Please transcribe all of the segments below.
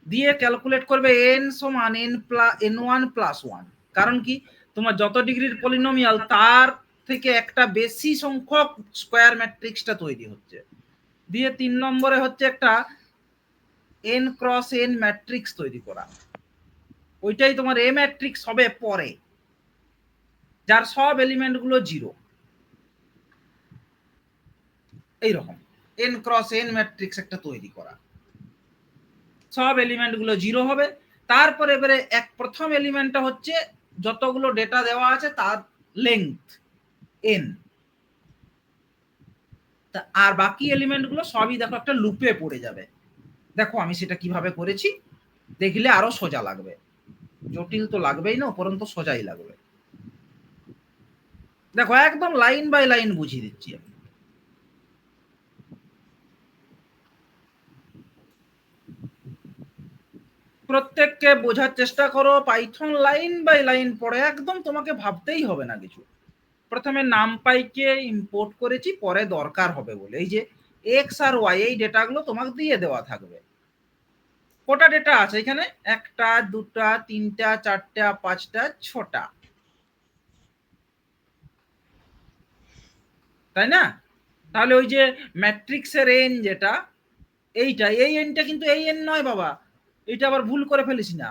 দিয়ে ক্যালকুলেট করবে n সমান n1 প্লাস 1। কারণ কি, তোমার যত ডিগ্রির পলিনোমিয়াল তার থেকে একটা বেশি সংখ্যক স্কোয়ার ম্যাট্রিক্সটা তৈরি হচ্ছে। দিয়ে 3 নম্বরে হচ্ছে একটা n ক্রস n ম্যাট্রিক্স তৈরি করা, ওইটাই তোমার এ ম্যাট্রিক্স হবে পরে, যার সব এলিমেন্ট গুলো 0। এইরকম n ক্রস n ম্যাট্রিক্স একটা তৈরি করা, সব এলিমেন্ট গুলো 0 হবে। তারপরে এবারে প্রথম এলিমেন্টটা হচ্ছে যতগুলো ডেটা দেওয়া আছে তার লেংথ n, আর বাকি এলিমেন্ট গুলো সবই দেখো একটা লুপে পড়ে যাবে। দেখো আমি সেটা কিভাবে করেছি, দেখলে আরো সোজা লাগবে, জটিল তো লাগবেই না, উপরন্তু সোজাই লাগবে। দেখো একদম লাইন বাই লাইন বুঝিয়ে দিচ্ছি আমি। প্রত্যেককে বোঝার চেষ্টা করো, পাইথন লাইন বাই লাইন পড়ে, একদম তোমাকে ভাবতেই হবে না কিছু। প্রথমে নামপাইকে ইম্পোর্ট করেছি, পরে দরকার হবে বলে। এই যে এক্স আর ওয়াই এই ডেটাগুলো তোমাকে দিয়ে দেওয়া থাকবে। কটা ডেটা আছে এখানে? একটা, দুটা, তিনটা, চারটা, পাঁচটা, ছটা, তাই না? তাহলে ওই যে ম্যাট্রিক্সের এন যেটা, এইটা, এই এনটা কিন্তু এই এন নয় বাবা, এটা আবার ভুল করে ফেলিস না।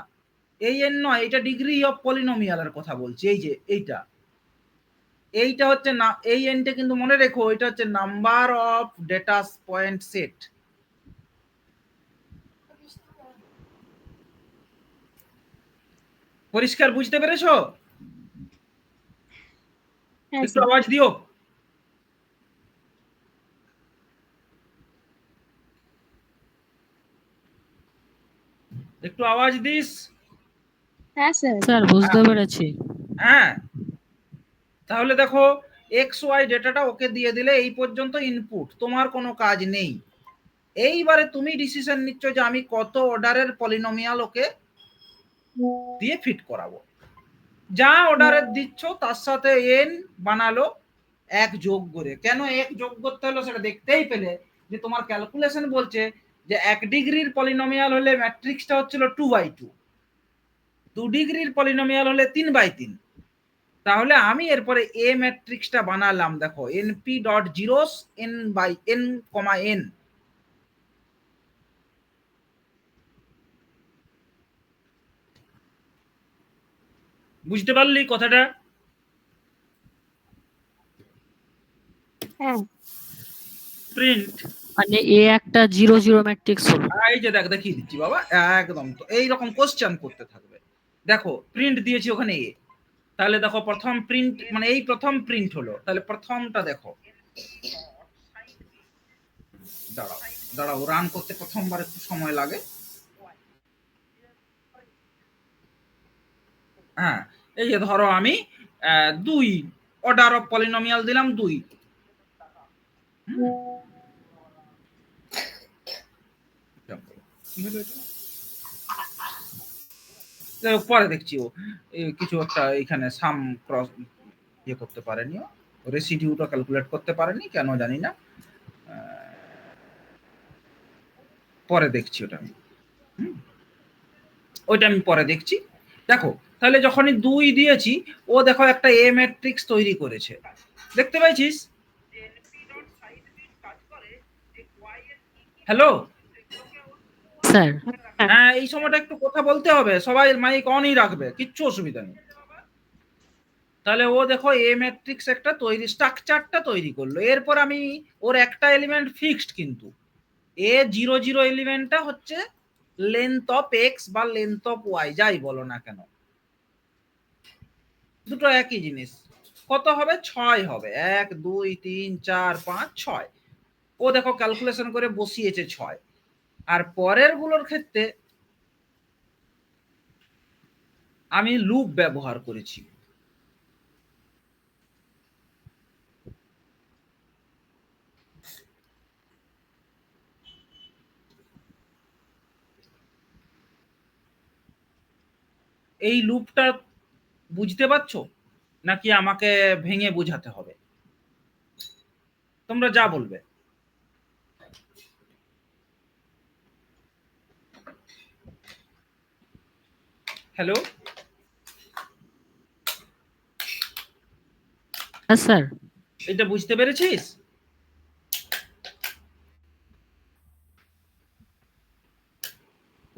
এই এন নয়, এটা ডিগ্রি অফ পলিনোমিয়ালের কথা বলছি। এই যে এইটা হচ্ছে না, এই এনটা কিন্তু মনে রেখো, এটা হচ্ছে number of data point set. পরিষ্কার বুঝতে পেরেছো? একটু আওয়াজ দিও। একটু আওয়াজ দিস। হ্যাঁ স্যার, বুঝতে পেরেছি। হ্যাঁ, তাহলে দেখো এক্স ওয়াই ডেটাটা ওকে দিয়ে দিলে এই পর্যন্ত ইনপুট, তোমার কোনো কাজ নেই। এইবারে তুমি ডিসিশন নিচ্ছ যে আমি কত অর্ডারের পলিনোমিয়াল ওকে দিয়ে ফিট করাবো। যা অর্ডারের দিচ্ছ তার সাথে এন বানালো এক যোগ করে। কেন এক যোগ করতে হলো সেটা দেখতেই পেলে, যে তোমার ক্যালকুলেশন বলছে যে 1 ডিগ্রির পলিনোমিয়াল হলে ম্যাট্রিক্সটা হচ্ছিল 2/2, 2 ডিগ্রির পলিনোমিয়াল হলে 3/3। তাহলে আমি এরপরে এ ম্যাট্রিক্সটা বানালাম, দেখো np dot zeros n by n comma n। বুঝতে পারলি কথাটা? হ্যাঁ, প্রিন্ট মানে এ একটা 0 0 ম্যাট্রিক্স হলো। এই যে দেখ, দেখিয়ে দিচ্ছি বাবা, একদম তো এইরকম কোশ্চেন করতে থাকবে। দেখো প্রিন্ট দিয়েছি ওখানে এ, তাহলে দেখো প্রথম প্রিন্ট মানে এই প্রথম প্রিন্ট হলো, তাহলে প্রথমটা দেখো, দাঁড়াও দাঁড়াও, রান করতে প্রথমবার একটু সময় লাগে। হ্যাঁ, এই যে ধরো আমি 2 অর্ডার অফ পলিনোমিয়াল দিলাম 2। পরে দেখছি ও কিছু একটা এখানে সাম ক্রস ইয়ে করতে পারেনি, রেসিডিউটা ক্যালকুলেট করতে পারেনি, কেন জানি না। পরে দেখছি ওটা আমি, ওইটা আমি পরে দেখছি। দেখো তাহলে যখনই 2 দিয়েছি, ও দেখো একটা এ ম্যাট্রিক্স তৈরি করেছে, দেখতে পাইছিস? হ্যালো স্যার, হ্যাঁ, এই সময়টা একটু কথা বলতে হবে, সবাই মাইক অনই রাখবে, কিচ্ছু অসুবিধা নেই। তাহলে ও দেখো এ ম্যাট্রিক্স একটা তৈরি, স্ট্রাকচারটা তৈরি করলো। এরপর আমি ওর একটা এলিমেন্ট ফিক্সড, কিন্তু এ 0 0 এলিমেন্টটা হচ্ছে লেন্থ অফ এক্স বা লেন্থ অফ ওয়াই, যাই বলো না কেন, দুটো একই জিনিস। কত হবে? 6 হবে। 1 2 3 4 5 6। ও দেখো ক্যালকুলেশন করে বসিয়েছে 6। আর পরের গুলোর ক্ষেত্রে আমি লুপ ব্যবহার করেছি। এই লুপটা বুঝতে পারছো নাকি আমাকে ভেঙে বোঝাতে হবে? তোমরা যা বলবে। হ্যালো, হ্যাঁ স্যার। এটা বুঝতে পেরেছিস?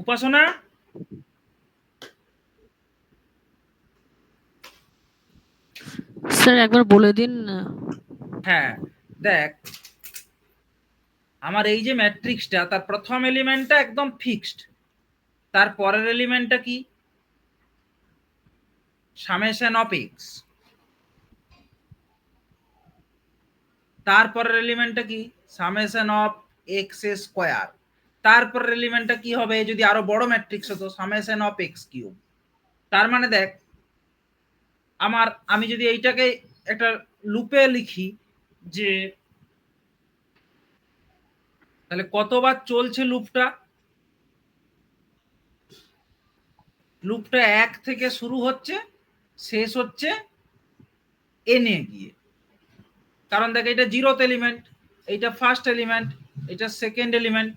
উপাসনা, স্যার একবার বলে দিন। হ্যাঁ দেখ, আমার এই যে ম্যাট্রিক্সটা, তার প্রথম এলিমেন্টটা একদম ফিক্সড, তার পরের এলিমেন্টটা কি? Summation of x. তারপরের এলিমেন্টটা কি? Summation of x square. তারপরের এলিমেন্টটা কি হবে যদি আরো বড় ম্যাট্রিক্স হতো? Summation of x cube. তার মানে দেখ, আমি যদি এইটাকে একটা লুপে লিখি, যে তাহলে কতবার চলছে লুপটা? লুপটা 1 থেকে শুরু হচ্ছে, শেষ হচ্ছে এনে গিয়ে। কারণ দেখ, এটা 0th এলিমেন্ট, এইটা ফার্স্ট এলিমেন্ট, এটা সেকেন্ড এলিমেন্ট।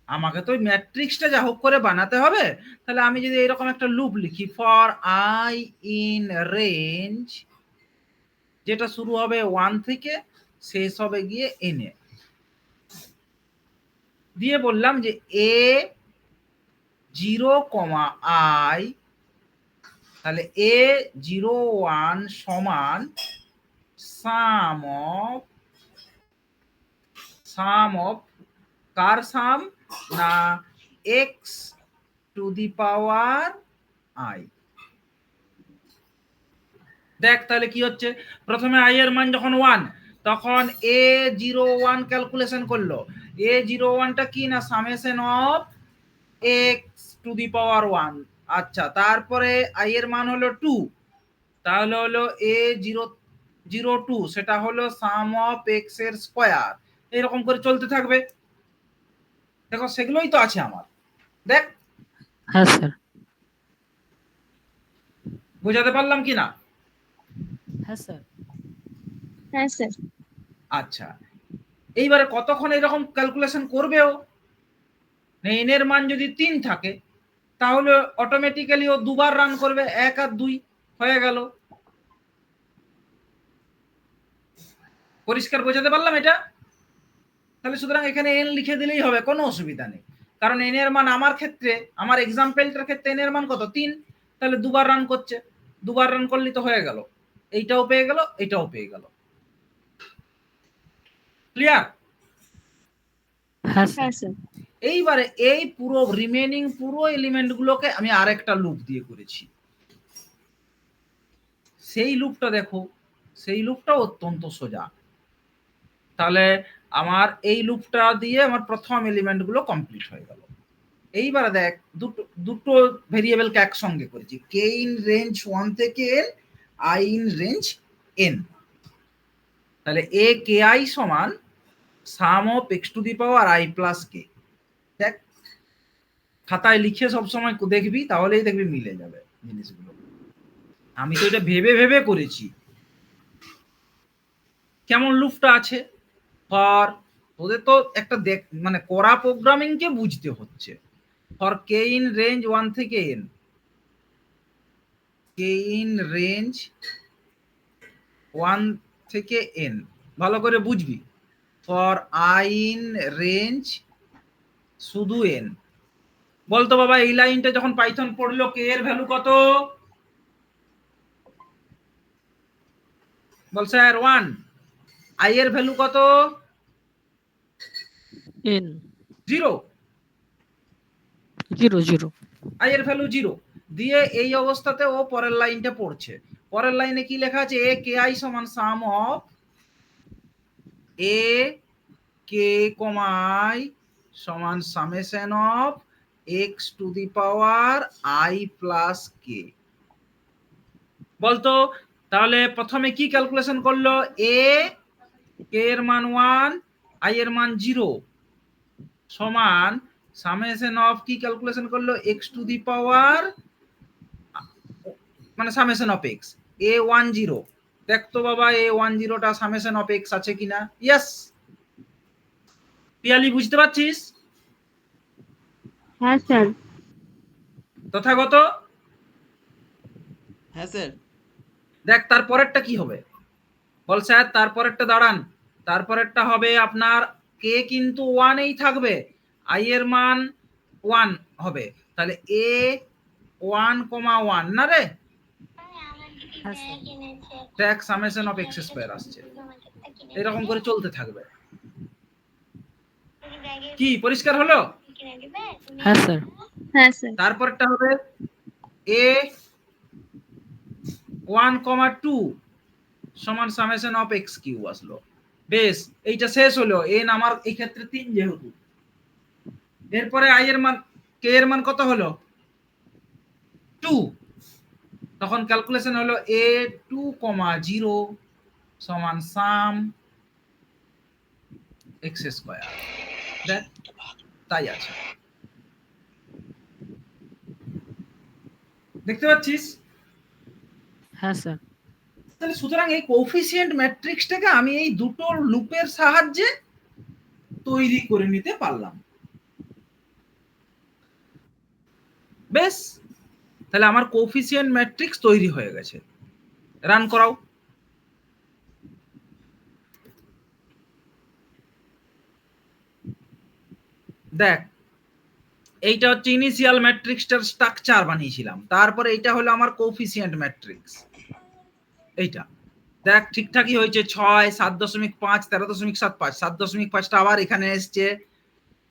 আমাকে তো ওই ম্যাট্রিক্সটা যা হোক করে বানাতে হবে। তাহলে আমি যদি এরকম একটা লুপ লিখি, ফর আই ইন রেঞ্জ, যেটা শুরু হবে 1 থেকে শেষ হবে গিয়ে এনে, দিয়ে বললাম যে এ 0, আই, তাহলে এ 0, 1 সমান সাম অফ কার সাম না x to the power I. দেখ তাহলে কি হচ্ছে, প্রথমে আই এর মান যখন 1, তখন এ 0, 1 ক্যালকুলেশন করলো। এ 0, 1টা কি না summation of x to the power 1। আচ্ছা, তারপরে আই এর মান হলো 2, তাহলে হলো এ 0, 2, সেটা হলো সাম অফ এক্স এর স্কোয়ার। এরকম করে চলতে থাকবে। দেখো সেগুলোই তো আছে আমার। দেখ, হ্যাঁ স্যার। বোঝাতে পারলাম কি না? হ্যাঁ স্যার। হ্যাঁ স্যার। আচ্ছা, এইবারে কতক্ষণ এরকম ক্যালকুলেশন করবেও? এন এর মান যদি 3 থাকে, তাহলে অটোমেটিক্যালি ও দুবার রান করবে, 1 আর 2 হয়ে গেল। পরিষ্কার বোঝাতে পারলাম এটা? তাহলে সুতরাং এখানে এন লিখে দিলেই হবে, কোনো অসুবিধা নেই। কারণ এন এর মান আমার ক্ষেত্রে, আমার এক্সাম্পলটার ক্ষেত্রে এন এর মান কত? 3। তাহলে দুবার রান করছে, দুবার রান করলে তো হয়ে গেল, এইটাও পেয়ে গেল, এইটাও পেয়ে গেল। ক্লিয়ার? হ্যাঁ হ্যাঁ স্যার। স্যার। এইবারে এই পুরো রিমেনিং পুরো এলিমেন্ট গুলোকে আমি আরেকটা লুপ দিয়ে করেছি। সেই লুপটা দেখো, সেই লুপটা অত্যন্ত সোজা। তাহলে আমার এই লুপটা দিয়ে আমার প্রথম এলিমেন্ট গুলো কমপ্লিট হয়ে গেল। এইবারে দেখ, দুটো ভেরিয়েবলকে একসঙ্গে করেছি, কে ইন রেঞ্জ 1 থেকে n, i in range n. তাহলে এ কে আই সমান sum of x to the power i plus k. দেখ, খাতায় লিখে সবসময় দেখবি, তাহলেই দেখবি মিলে যাবে জিনিসগুলো। আমি তো এটা ভেবে ভেবে করেছি। কেমন লুপটা আছে? ফর, তোদের তো একটা দেখ মানে করা প্রোগ্রামিং কে বুঝতে হচ্ছে। ফর কে ইন রেঞ্জ 1 থেকে এন, কে ইন রেঞ্জ 1 থেকে এন, ভালো করে বুঝবি। ফর আই ইন রেঞ্জ শুধু এন। বলতো বাবা, এই লাইনটা যখন পাইথন পড়লো, কে এর ভ্যালু কত? বল স্যার 1। আই এর ভ্যালু কত? এন 0। 0 0। আই এর ভ্যালু 0 দিয়ে এই অবস্থাতে ও পরের লাইনটা পড়ছে। পরের লাইনে কি লেখা আছে? এ কে আই সমান sum of a k i সমান summation of x to the power i plus k. বলতো তাহলে প্রথমে কি ক্যালকুলেশন করলো? এ কে এর মান 1, আই এর মান 0 সমান সামেশন অফ কি ক্যালকুলেশন করলো? এক্স টু দি পাওয়ার মানে সামেশন অফ এক্স এ 10। দেখতো বাবা, এ 10টা সামেশন অফ এক্স আছে কিনা? ইয়েস। পিয়ালি বুঝতে পারছিস? হ্যাঁ স্যার। তথাগত, হ্যাঁ স্যার। দেখ তারপরেরটা কি হবে, বল স্যার তারপরেরটা দাঁড়ান। তারপরেরটা হবে আপনার কে কিন্তু ওয়ানেই থাকবে, আই এর মান 1 হবে, তাহলে এ 1,1 না রে, হ্যাঁ sir. Tax summation of x square আসছে, এরকম করে চলতে থাকবে। কি পরিষ্কার হলো? হ্যাঁ স্যার। হ্যাঁ স্যার। তারপরটা হবে এ 1,2 সমান সামেশন অফ এক্স কিউ আসলো। বেশ, এইটা শেষ হলো। এন আমার এই ক্ষেত্রে 3 যেহেতু, এরপরে আই এর মান, কে এর মান কত হলো 2, তখন ক্যালকুলেশন হলো এ 2,0 সমান সাম এক্স স্কয়ার। দেখ তাই আছে, দেখতে পাচ্ছিস? হ্যাঁ স্যার। তাহলে সুতরাং এই কোএফিসিয়েন্ট ম্যাট্রিক্সটাকে আমি এই দুটো লুপের সাহায্যে তৈরি করে নিতে পারলাম। বেশ, তাহলে আমার কোএফিসিয়েন্ট ম্যাট্রিক্স তৈরি হয়ে গেছে। রান করাও। দেখ এইটা হচ্ছে ইনিশিয়াল ম্যাট্রিক্সটার স্ট্রাকচার বানিয়েছিলাম, তারপরে এইটা হলো আমার কোএফিসিয়েন্ট ম্যাট্রিক্স। এইটা দেখ ঠিকঠাকই হয়েছে, 6, 7.5, 13.75, 7.5টা আবার এখানে এসছে,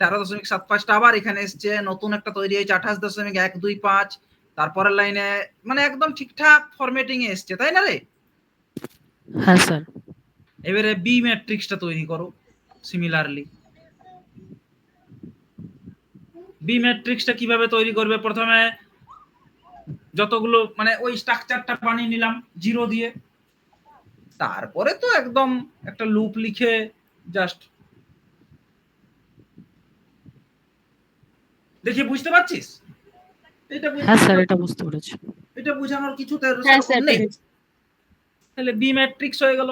13.75টা আবার এখানে এসছে, নতুন একটা তৈরি হয়েছে 28.125, তারপরের লাইনে মানে একদম ঠিকঠাক ফরম্যাটিং এ এসছে, তাই না রে? হ্যাঁ স্যার। এবারে বি ম্যাট্রিক্সটা তৈরি করো সিমিলারলি। বি ম্যাট্রিক্সটা কিভাবে তৈরি করবে? প্রথমে যতগুলো মানে ওই স্ট্রাকচারটা বানিয়ে নিলাম 0 দিয়ে, তারপরে তো একদম একটা লুপ লিখে জাস্ট, দেখি বুঝতে পারছিস? এটা হ্যাঁ স্যার, এটা বুঝতে পেরেছি। এটা বোঝানোর কিছু হ্যাঁ স্যার নেই। পেরেছি। তাহলে বি ম্যাট্রিক্স হয়ে গেল।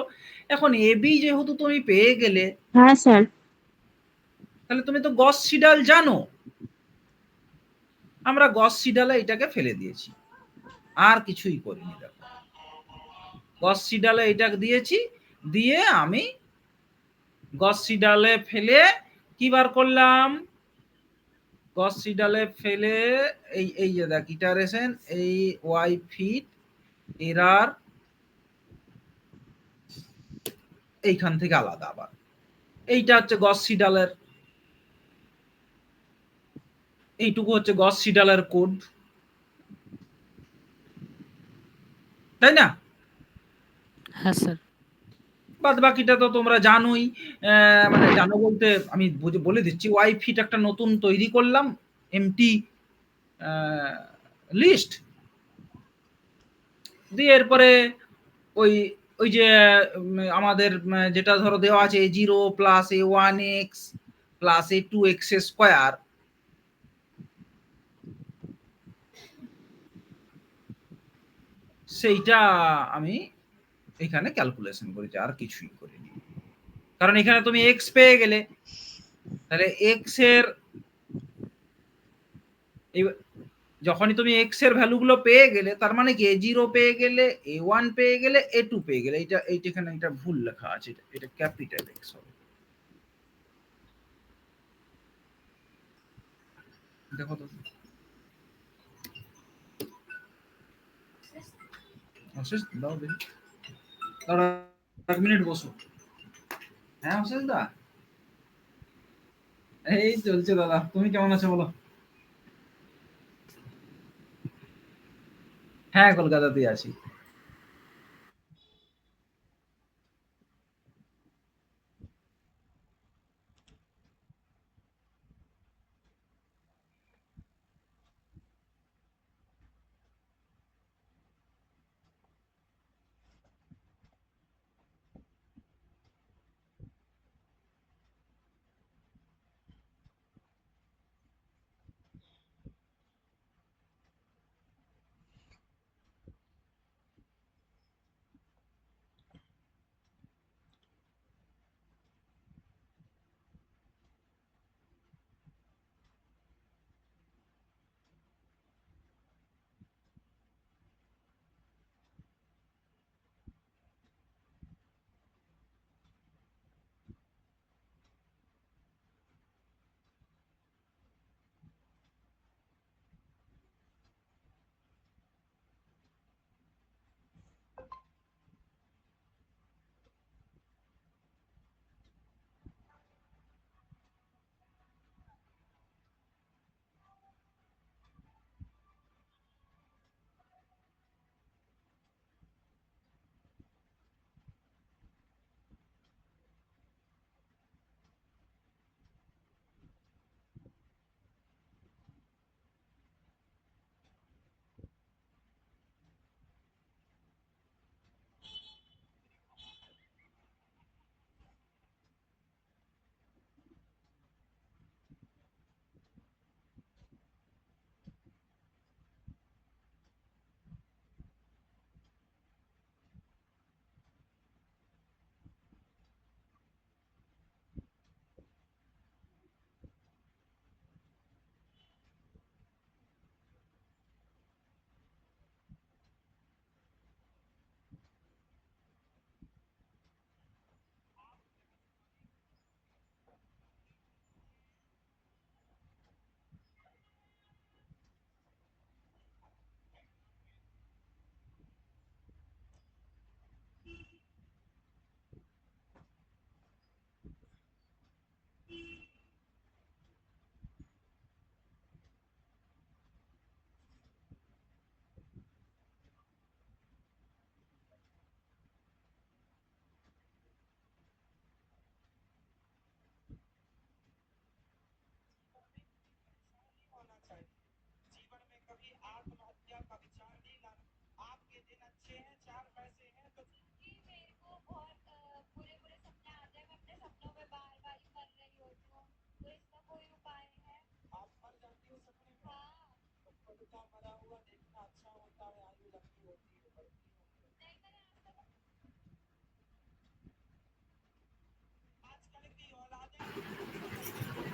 এখন এ বি যেহেতু তুমি পেয়ে গেলে, হ্যাঁ স্যার। তাহলে তুমি তো গস সিডাল জানো। আমরা গস সিডালে এটাকে ফেলে দিয়েছি, আর কিছুই করিনি। দেখো গস সিডালে এটা দিয়েছি, দিয়ে আমি গস সিডালে ফেলে কি বার করলাম? গস সিডালে ফেলে এই এই যে দেখ ইটারেশন, এই ওয়াই ফিট এরার এইখান থেকে আলাদা আবার, এইটা হচ্ছে গস সিডালের, এইটুকু হচ্ছে গস সিডালের কোড, তাই না? হ্যাঁ স্যার। বাদ বাকিটা তো তোমরা জানোই। মানে জানো বলতে আমি বলে দিচ্ছি, ওয়াই ফিট একটা নতুন তৈরি করলাম এমটি লিস্ট দিয়ে, এরপরে ওই ওই যে আমাদের যেটা ধরো দেওয়া আছে A0 plus A1x plus A2x square, সেইটা আমি এখানে ক্যালকুলেশন করেছি, আর কিছুই করিনি। কারণ এখানে তুমি এক্স পেয়ে গেলে, তাহলে এক্স এর যখনই তুমি এক্স এর ভ্যালুগুলো পেয়ে গেলে, তার মানে কি A0 পেয়ে গেলে, A1 পেয়ে গেলে, A2 পেয়ে গেলে, এইটা এখানে এটা ভুল লেখা আছে, এটা ক্যাপিটাল এক্স হবে। দেখো তো, অশেষ দাও দেখি, দাঁড়া 1 মিনিট বসো। হ্যাঁ অশেষ দা, এই চলছে দাদা, তুমি কেমন আছো বলো? হ্যাঁ কলকাতাতেই আছি।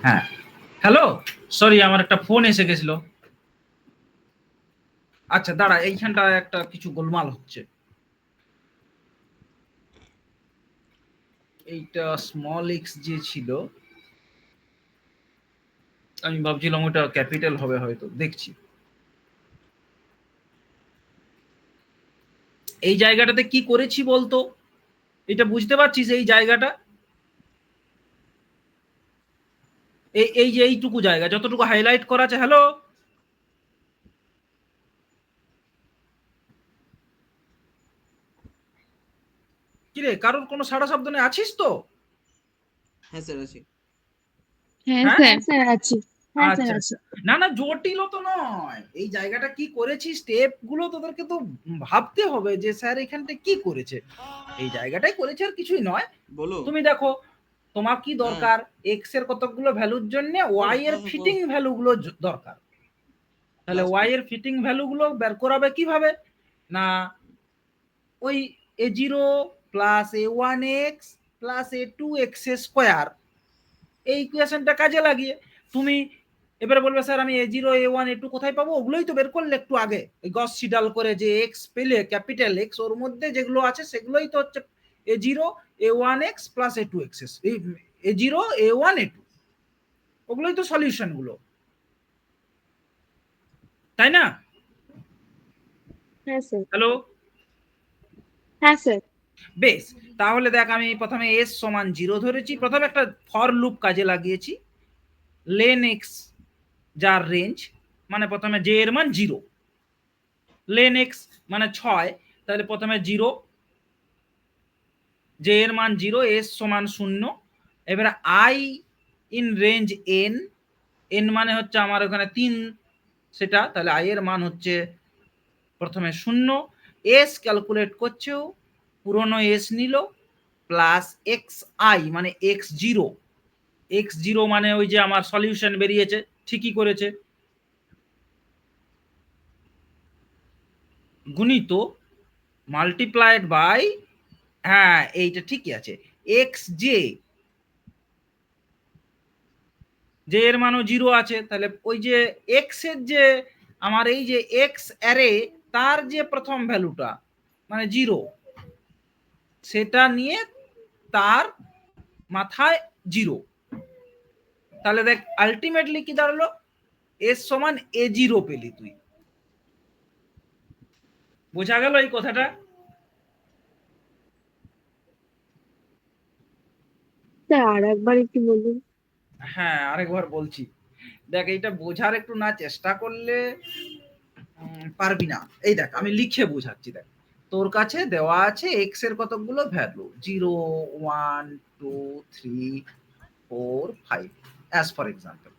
হ্যাঁ, হ্যালো, সরি আমার একটা ফোন এসে গেছিল। আচ্ছা দাঁড়া, এইখানটা একটা কিছু গোলমাল হচ্ছে। এইটা স্মল এক্স যে ছিল, আমি ভাবছিলাম ওটা ক্যাপিটাল হবে, হয়তো দেখছি। এই জায়গাটাতে কি করেছি বলতো, এটা বুঝতে পারছিস? এই জায়গাটা, এই যে এইটুকু জায়গা যতটুকু হাইলাইট করা আছে, হ্যালো, কিরে কারোর কোনো সাড়া শব্দ নেই, আছিস তো? হ্যাঁ স্যার আছি। হ্যাঁ হ্যাঁ? স্যার স্যার আছি। হ্যাঁ স্যার আচ্ছা আছি। আচ্ছা, না না জটিল তো নয়, এই জায়গাটা কি করেছি স্টেপ গুলো তোদেরকে তো ভাবতে হবে যে স্যার এখানটা কি করেছে। এই জায়গাটাই করেছে, আর কিছুই নয়। বলো। তুমি দেখো, তোমার কি দরকার, এক্স এর কতগুলো ভ্যালুর জন্য ওয়াই এর ফিটিং ভ্যালু গুলো দরকার। তাহলে ওয়াই এর ফিটিং ভ্যালু গুলো বের করাবে কিভাবে, না ওই a0 plus a1x plus a2x square, এই ইকুয়েশনটা কাজে লাগিয়ে তুমি এবারে বলবে স্যার আমি a0 a1 a2 কোথায় পাবো, ওগুলোই তো বের করলে একটু আগে, এই গস সিডাল করে যে এক্স পেলে ক্যাপিটাল এক্স, ওর মধ্যে যেগুলো আছে সেগুলোই তো হচ্ছে a0 a1x plus a2x, a0 a1 a2, ওগুলোই তো সলিউশন গুলো, তাই না? হ্যাঁ স্যার। হ্যালো, হ্যাঁ স্যার। বেশ, তাহলে দেখ আমি প্রথমে s সমান 0 ধরেছি, প্রথমে একটা ফর লুপ কাজে লাগিয়েছি, লেন এক্স যার রেঞ্জ, মানে প্রথমে জে এর মান 0, লেন এক্স মানে 6, তাহলে প্রথমে 0, জে এর মান 0, এস সমান 0, এবারে I in range N, N মানে হচ্ছে আমার ওখানে 3, সেটা তাহলে আই এর মান হচ্ছে প্রথমে 0, এস ক্যালকুলেট করছেও পুরনো এস নিল প্লাস এক্স আই মানে এক্স জিরো, এক্স জিরো মানে ওই যে আমার সলিউশন বেরিয়েছে, ঠিকই করেছে, গুণিত মাল্টিপ্লাইড বাই, হ্যাঁ এইটা ঠিকই আছে, এক্স জে, জে এর মানও 0 আছে, তাহলে ওই যে এক্স এর যে আমার এই যে এক্স অ্যারে, তার যে প্রথম ভ্যালুটা মানে 0, সেটা নিয়ে তার মাথায় 0, তাহলে দেখ আলটিমেটলি কি দাঁড়ালো, এস সমান a0 পেলি তুই। বোঝা গেল এই কথাটা? স্যার আর একবার একটু বলুন। হ্যাঁ আরেকবার বলছি, দেখ এইটা বোঝার একটু না চেষ্টা করলে পারবি না। এই দেখ আমি লিখে বোঝাচ্ছি, দেখ তোর কাছে দেওয়া আছে এক্স এর কতগুলো ভ্যালু, 0 1 2 3 4 5 অ্যাজ ফর এক্সাম্পল,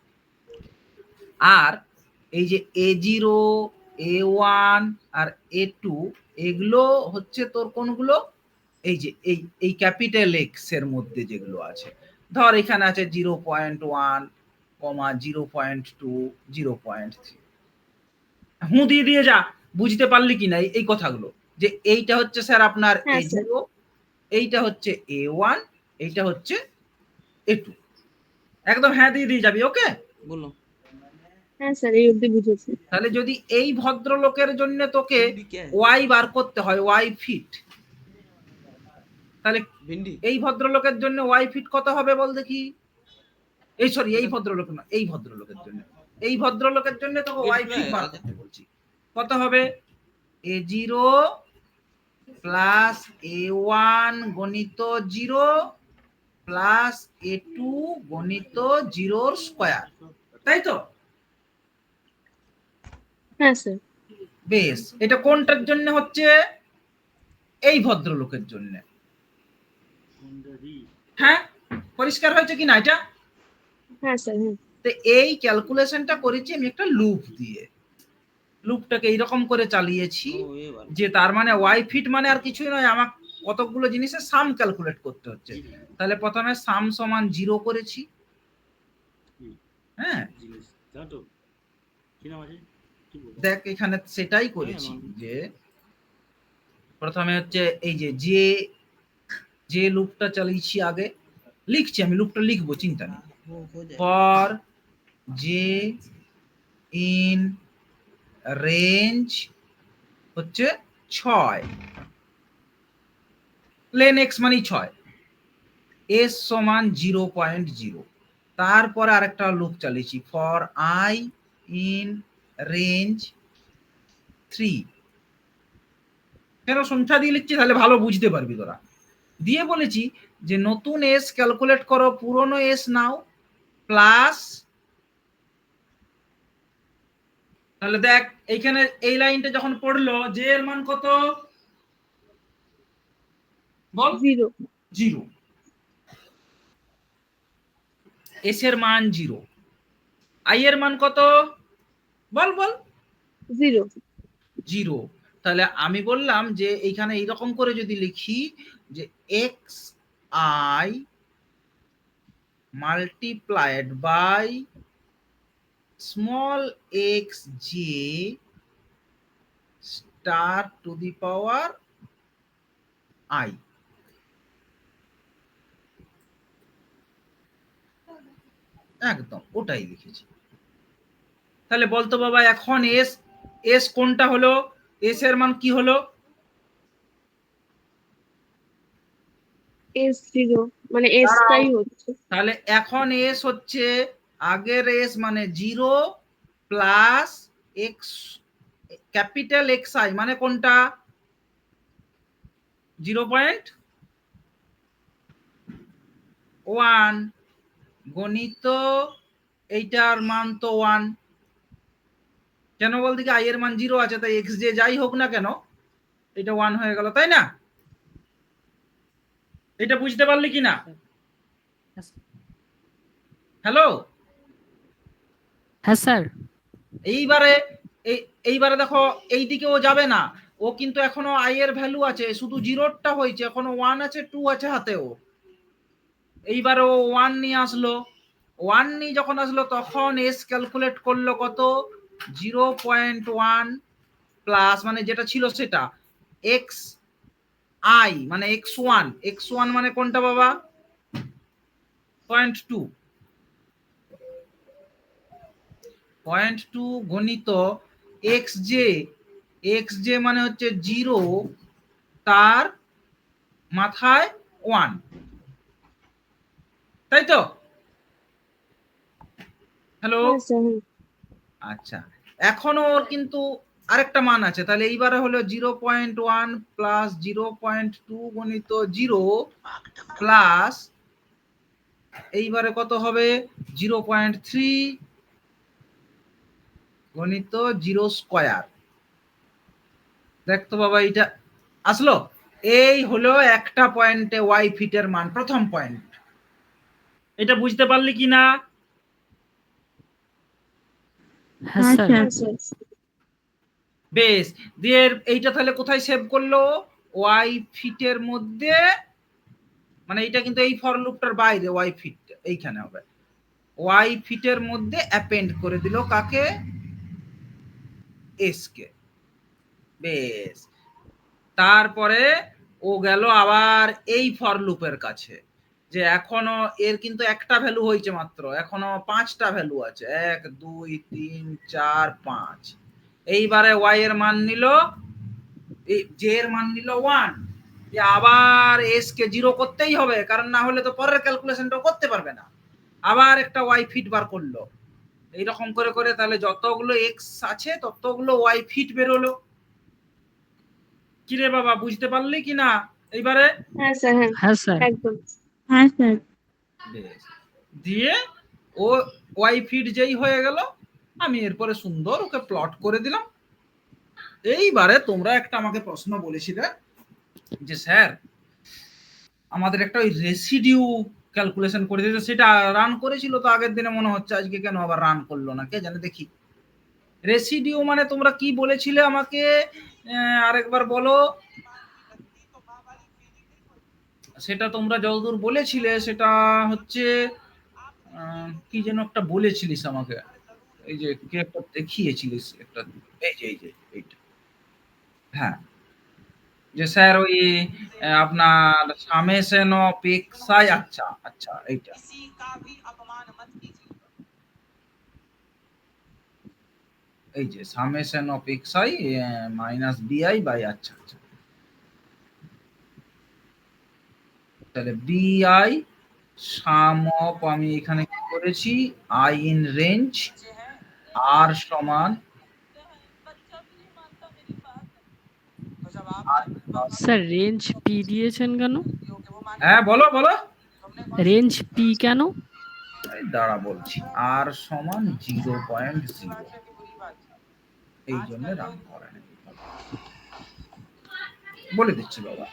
আর এই যে a0 a1 আর a2 এগুলো হচ্ছে তোর কোনগুলো, এই যে এই ক্যাপিটাল এক্স এর মধ্যে যেগুলো আছে, ধর এখানে আছে 0.1 0.2 0.3, হুঁ দিয়ে দিয়ে যা, বুঝতে পারলি কিনা এই কথাগুলো, যে এইটা হচ্ছে স্যার আপনার হ্যাঁ a0, স্যার। এইটা হচ্ছে a1, এইটা হচ্ছে a2, একদম হ্যাঁ দিয়ে দিয়ে যাবি, ওকে? বলো। হ্যাঁ স্যার এই অবধি বুঝেছি। তাহলে যদি এই ভদ্রলোকের জন্য তোকে भिंडी क्या है? ওয়াই বার করতে হয়, ওয়াই ফিট, তাহলে भिंडी। এই ভদ্রলোকের জন্য ওয়াই ফিট কত হবে বল দেখি, এই সরি এই ভদ্রলোক না, এই ভদ্রলোকের জন্য, এই ভদ্রলোকের জন্য তোকে ওয়াই ফিট বার করতে বলছি, কত হবে, a0 প্লাস a1 গণিত 0 প্লাস a2 গণিত 0 স্কয়ার, তাই তো? হ্যাঁ স্যার। বেশ, এটা কোনটার জন্য হচ্ছে, এই ভদ্রলোকের জন্য, হ্যাঁ পরিষ্কার হয়েছে কিনা এটা? হ্যাঁ স্যার। হ্যাঁ। তো এই ক্যালকুলেশনটা করেছি আমি একটা লুপ দিয়ে, লুপটাকে এইরকম করে চালিয়েছি ओ ये वाला। যে তার মানে ওয়াই ফিট মানে আর কিছুই নয়, আমার কতগুলো জিনিসের সাম ক্যালকুলেট করতে হচ্ছে, তাহলে প্রথমে সাম সমান 0 করেছি, হ্যাঁ দেখ এখানে সেটাই করেছি যে প্রথমে হচ্ছে এই যে যে যে লুপটা চালিয়েছি আগে লিখছি, আমি লুপটা লিখবো, চিন্তা নেই। ফর জে ইন রেঞ্জ হচ্ছে 6, লেন এক্স মানে 6, এস সমান 0.0। তারপরে আরেকটা লুপ চালিয়েছি ফর আই ইন রেঞ্জ 3। কেন সংখ্যা দিয়ে লিখছি তাহলে ভালো বুঝতে পারবি তোরা। দিয়ে বলেছি যে নতুন এস ক্যালকুলেট করো, পুরনো এস নাও প্লাস, তাহলে দেখ এইখানে এই লাইনটা যখন পড়লো জে এর মান কত বল? 0 0। এস এর মান 0, আই এর মান কত বল বল? 0 0। তাহলে আমি বললাম যে এইখানে এইরকম করে যদি লিখি যে x i multiplied by small x j star to the power i. একদম ওটাই লিখেছি। তাহলে বলতো বাবা এখন এস এস কোনটা হলো? এস এর মান কি হলো? S0 মানে S টাই হচ্ছে। তাহলে এখন এস হচ্ছে আগের এস মানে 0 plus x capital x I মানে কোনটা? 0.1 গণিত এইটার মান তো 1। কেন বলতে কি আই এর মান 0 আছে, তাই এক্স যে যাই হোক না কেন এটা 1 হয়ে গেল, তাই না? এটা বুঝতে পারলি কি না? হ্যালো, হ্যাঁ স্যার। এইবারে এইবারে দেখো এই দিকে ও যাবে না, ও কিন্তু এখনো আই এর ভ্যালু আছে, শুধু জিরোটা হয়েছে, এখনো 1 আছে 2 আছে হাতেও। এইবারে ও 1 নিয়ে আসলো, 1 নিয়ে যখন আসলো তখন এস ক্যালকুলেট করলো কত? 0.1 প্লাস মানে যেটা ছিল সেটা এক্স আই মানে x1, x1 মানে কোনটা বাবা? 0.2, 0.2 গণিত এক্স জে মানে হচ্ছে 0 তার মাথায় 1, তাই তো? হ্যালো, হ্যাঁ স্যার। আচ্ছা এখনো ওর কিন্তু আরেকটা মান আছে, তাহলে এইবারে হলো 0.1 প্লাস 0.2 গণিত 0 প্লাস এইবারে কত হবে? 0.3 গণিত 0 স্কয়ার। দেখতো বাবা এইটা আসলো, এই হলো একটা পয়েন্টে ওয়াই ফিটের মান, প্রথম পয়েন্ট। এটা বুঝতে পারলি কি না? হ্যাঁ স্যার। হ্যাঁ স্যার। বেশ, দিয়ে এইটা তাহলে কোথায় সেভ করলো? ওয়াই ফিটের মধ্যে, মানে এইটা কিন্তু এই ফর লুপটার বাইরে, ওয়াই ফিট এইখানে হবে, ওয়াই ফিটের মধ্যে অ্যাপেন্ড করে দিল কাকে? S K. বেশ, তারপরে ও গেল আবার এই ফর লুপের কাছে, যে এখনো এর কিন্তু একটা ভ্যালু হয়েছে মাত্র, এখনো 5টা ভ্যালু আছে, 1 2 3 4 5। এইবারে ওয়াই এর মান নিল, জে এর মান নিল 1, যে আবার এস কে 0 করতেই হবে, কারণ না হলে তো পরের ক্যালকুলেশনটা করতে পারবে না। আবার একটা ওয়াই ফিট বার করলো, এইরকম করে করে তাহলে যতগুলো এক্স আছে ততগুলো ওয়াই ফিট বেরোলো। কিরে বাবা বুঝতে পারলি কি না এইবারে? হ্যাঁ স্যার। হ্যাঁ হ্যাঁ স্যার। একদম। হ্যাঁ স্যার। দিয়ে ও ওয়াই ফিট যেই হয়ে গেল, আমি এরপরে সুন্দর ওকে প্লট করে দিলাম। এইবারে তোমরা একটা আমাকে প্রশ্ন বলেছিলে যে স্যার আমাদের একটা ওই রেসিডিউ ক্যালকুলেশন করে দিতে, সেটা রান করেছিল তো আগের দিনে মনে হচ্ছে, আজকে কেন আবার রান করলো না কে জানে। দেখি রেসিডিউ মানে তোমরা কি বলেছিলে আমাকে, আরেকবার বলো। সেটা তোমরা যতদূর বলেছিলে সেটা হচ্ছে কি যেন একটা বলেছিলিস আমাকে, এই যে কে একটা দেখিয়েছিলিস একটা, এই যে এইটা, হ্যাঁ, যে স্যার ওই আপনার সামেশন অফ এক্স আই, আচ্ছা আচ্ছা এইটা, এই যে summation of x I minus বিআই বাই, আচ্ছা আচ্ছা, তাহলে বিআই সাম অফ, আমি এখানে কি করেছি, আই ইন রেঞ্জ আর সমান স্যার রেঞ্জ পি দিয়েছেন কেন? হ্যাঁ বলো বলো, রেঞ্জ পি কেন? এই দাঁড়া বলছি, আর সমান 0.0, এই জন্য রান করে না, বলে দিচ্ছি বাবা।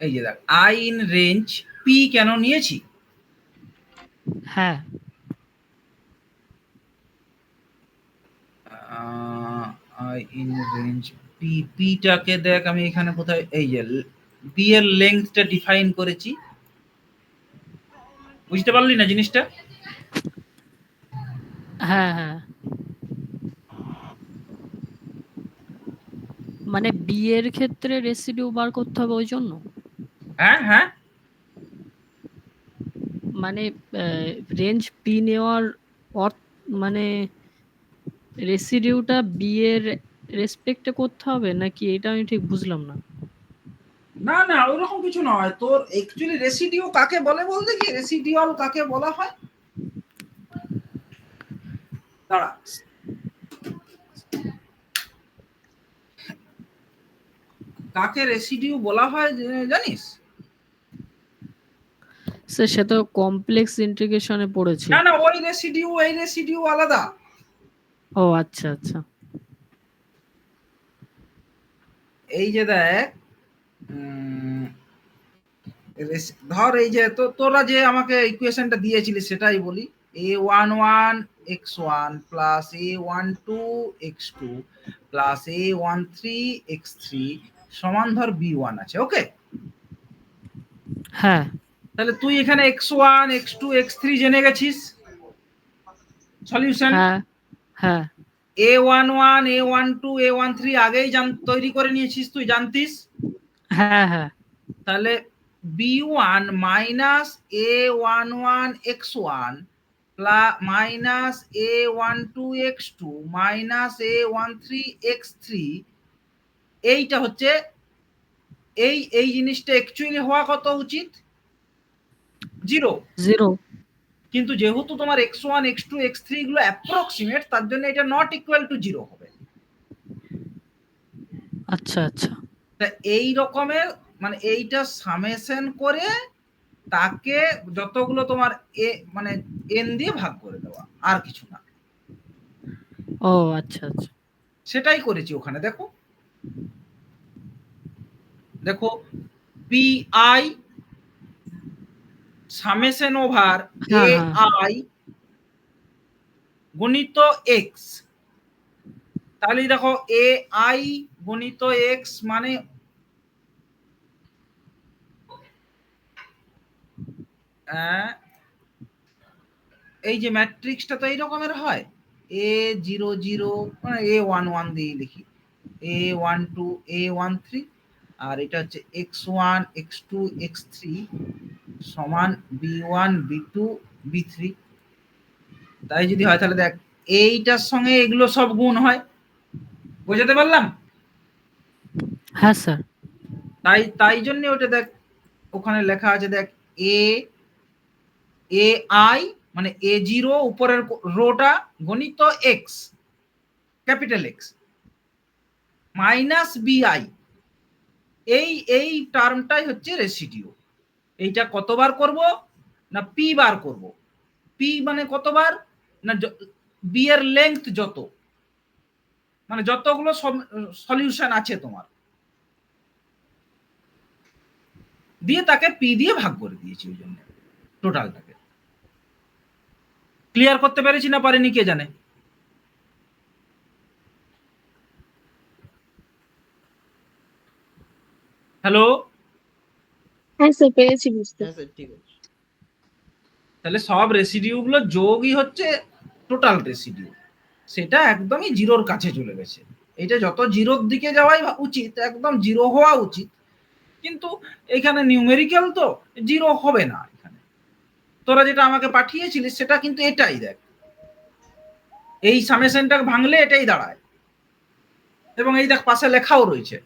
এই যে দেখ, আই ইন রেঞ্জ পি কেন নিয়েছি, হ্যাঁ আই ইন রেঞ্জ পি, পিটাকে দেখ আমি এখানে কোথায়, এই যে বি এর লেংথটা ডিফাইন করেছি, বুঝতে পারলি না জিনিসটা? হ্যাঁ হ্যাঁ, মানে বি এর ক্ষেত্রে রেসিডিউ বার করতে হবে ওই জন্য। হ্যাঁ হ্যাঁ, মানে রেঞ্জ পি নেওয়ার মানে রেসিডিউটা বি এর রেসপেক্টে করতে হবে নাকি, এটা আমি ঠিক বুঝলাম না। না না ওইরকম কিছু নয়, তোর অ্যাকচুয়ালি রেসিডিউ কাকে বলে বলতে কি, রেসিডিউয়াল কাকে বলা হয়, দাঁড়া, কাকে রেসিডিউ বলা হয় জানিস? স্যার সে তো কমপ্লেক্স ইন্টিগ্রেশনে পড়েছে। না না, ওই রেসিডিউ এই রেসিডিউ আলাদা। ও আচ্ছা আচ্ছা, এই যে দেখ, ধর এই যে তোরা যে আমাকে ইকুয়েশনটা দিয়েছিলি সেটাই বলি, a11 x1 plus a12 x2 plus a13 x3 সমান ধর b1 আছে, ওকে? হ্যাঁ তাহলে তুই এখানে x1 x2 x3 জেনে গেছিস, সলিউশন হ্যাঁ হ্যাঁ a11 a12 a13 আগেই তৈরি করে নিয়েছিস, তুই জানতিস। হ্যাঁ হ্যাঁ, তাহলে b1 minus a11 x1 minus a12 x2 minus a13 x3, এইটা হচ্ছে এই জিনিসটা অ্যাকচুয়ালি হওয়া কত উচিত, 0। জিরো। কিন্তু যেহেতু তোমার x1 x2 x3 গুলো অ্যাপ্রক্সিমেট, তার জন্য এটা নট ইকুয়াল টু 0 হবে। আচ্ছা আচ্ছা, তা এই রকমের মানে এইটা সামেশন করে তাকে যতগুলো তোমার মানে এন দিয়ে ভাগ করে দেওয়া, আর কিছু না। ও আচ্ছা আচ্ছা, সেটাই করেছি ওখানে, দেখো দেখো, P I summation over a হ্যাঁ হ্যাঁ আই গণিত এক্স, তাহলে দেখো এ আই গণিত এক্স মানে এই যে ম্যাট্রিক্সটা তো এই রকমের হয়, a00 মানে a11 দিয়ে লিখি, a12 a13, আর এটা হচ্ছে x1 x2 x3 সমান b1 b2 b3। তাই যদি হয় তাহলে দেখ এইটার সঙ্গে এগুলো সব গুণ হয়, বোঝাতে পারলাম? হ্যাঁ স্যার, তাই তাই জন্য ওটা দেখ ওখানে লেখা আছে, দেখ এ এ আই মানে a0 উপরের রোটা গণিত এক্স ক্যাপিটাল এক্স মাইনাস বিআই, এই টার্মটাই হচ্ছে রেসিডিউ। এইটা কতবার করব না পি বার করব, পি মানে কতবার না বি এর লেংথ যত, মানে যতগুলো সলিউশন আছে তোমার, দিয়ে তাকে পি দিয়ে ভাগ করে দিয়েছি, ওই জন্য টোটালটাকে। ক্লিয়ার করতে পেরেছি না পারিনি কে জানে? হ্যালো, হ্যাঁ স্যার, পেরেছি বুঝতে। হ্যাঁ স্যার ঠিক আছে। তাহলে সব রেসিডিউ গুলো যোগই হচ্ছে টোটাল রেসিডিউ, সেটা একদমই জিরোর কাছে চলে গেছে। এটা যত জিরোর দিকে যাওয়াই উচিত, একদম জিরো হওয়া উচিত, কিন্তু এখানে নিউমেরিক্যাল তো জিরো হবে না। এখানে তোরা যেটা আমাকে পাঠিয়েছিলিস সেটা কিন্তু এটাই, দেখ এই সামেশনটা ভাঙলে এটাই দাঁড়ায়, এবং এই দেখ পাশে লেখাও রয়েছে,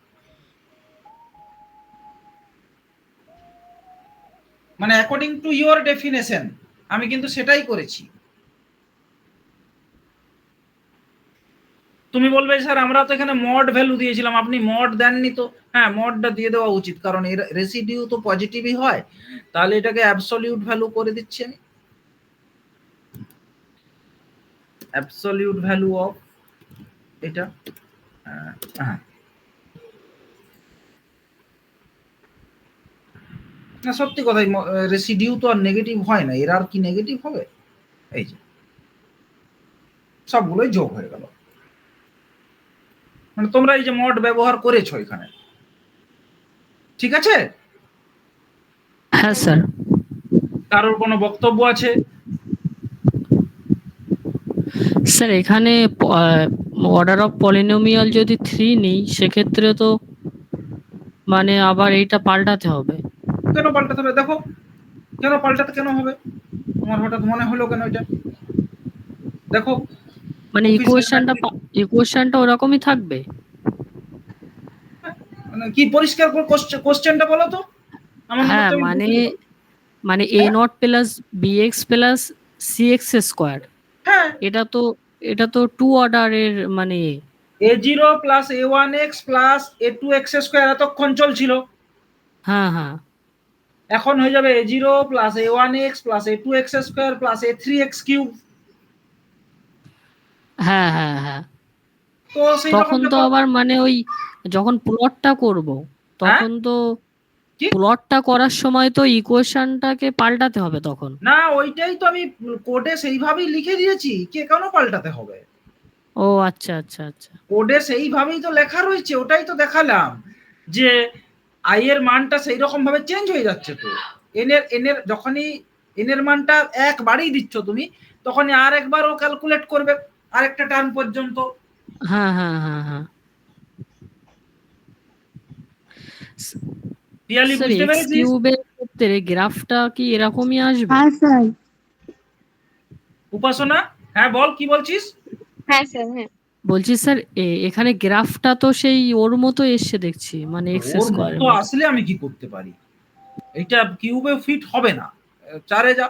মানে অ্যাকর্ডিং টু ইওর ডেফিনেশন আমি কিন্তু সেটাই করেছি। তুমি বলবে স্যার আমরা তো এখানে মড ভ্যালু দিয়েছিলাম, আপনি মড দেননি তো। হ্যাঁ, মডটা দিয়ে দেওয়া উচিত, কারণ এর রেসিডিউ তো পজিটিভই হয়, তাহলে এটাকে অ্যাবসলিউট ভ্যালু করে দিচ্ছি আমি, অ্যাবসলিউট ভ্যালু অফ এটা। হ্যাঁ, না সত্যি কথাই, রেসিডিউ তো আর নেগেটিভ হয় না, এর আর কি নেগেটিভ হবে? এই যে সবগুলোই যোগ হয়ে গেল, মানে তোমরা এই যে মড ব্যবহার করেছো এখানে, ঠিক আছে? হ্যাঁ স্যার। কারোর কোনো বক্তব্য আছে? স্যার এখানে অর্ডার অফ পলিনোমিয়াল যদি 3 নিই সেক্ষেত্রে তো মানে আবার এইটা পাল্টাতে হবে। কেন পাল্টাতে হবে? দেখো কেন পাল্টাতে কেন হবে, তোমার হঠাৎ মনে হলো কেন এটা? দেখো মানে ইকুয়েশনটা ওরকমই থাকবে। মানে কি পরিষ্কার করে কোশ্চেনটা বলো তো, আমার মনে হ্যাঁ হচ্ছে আমি মানে বুঝতে পারবো। মানে a not plus bx plus cx square, হ্যাঁ, এটা তো 2 অর্ডারের মানে a0 plus a1x plus a2x square এতক্ষণ চলছিল, হ্যাঁ হ্যাঁ এখন হয়ে যাবে a0 plus a1x plus a2x square plus a3x cube. হ্যাঁ হ্যাঁ হ্যাঁ তো সেই রকম তখন তো যখন, আবার মানে ওই যখন প্লটটা করব হ্যাঁ তখন তো কি প্লটটা করার সময় তো ইকুয়েশনটাকে পাল্টাতে হবে তখন। না, ওইটাই তো আমি কোডে সেইভাবেই লিখে দিয়েছি, কে কেন পাল্টাতে হবে? ও আচ্ছা আচ্ছা আচ্ছা। কোডে সেইভাবেই তো লেখা রয়েছে, ওটাই তো দেখালাম যে আই এর মানটা সেই রকম ভাবে চেঞ্জ হয়ে যাচ্ছে। তো এনের যখনই এনের মানটা একবারই দিচ্ছ তুমি, তখনই আর একবার ও ক্যালকুলেট করবে আরেকটা টার্ম পর্যন্ত। হ্যাঁ হ্যাঁ হ্যাঁ হ্যাঁ রিয়ালি স্যার বুঝতে এক্স পেরেছিস? কিউবের ক্ষেত্রে গ্রাফটা কি এরকমই আসবে? হ্যাঁ স্যার। উপাসনা, হ্যাঁ বল কি বলছিস? হ্যাঁ স্যার, হ্যাঁ। বলছি স্যার এখানে গ্রাফটা তো সেই ওর মতো এসছে দেখছি, মানে এক্স ওর স্কোয়ারের মতো মতো। আসলে আমি কি করতে পারি, এটা কিউবে ফিট হবে না, চারে যা,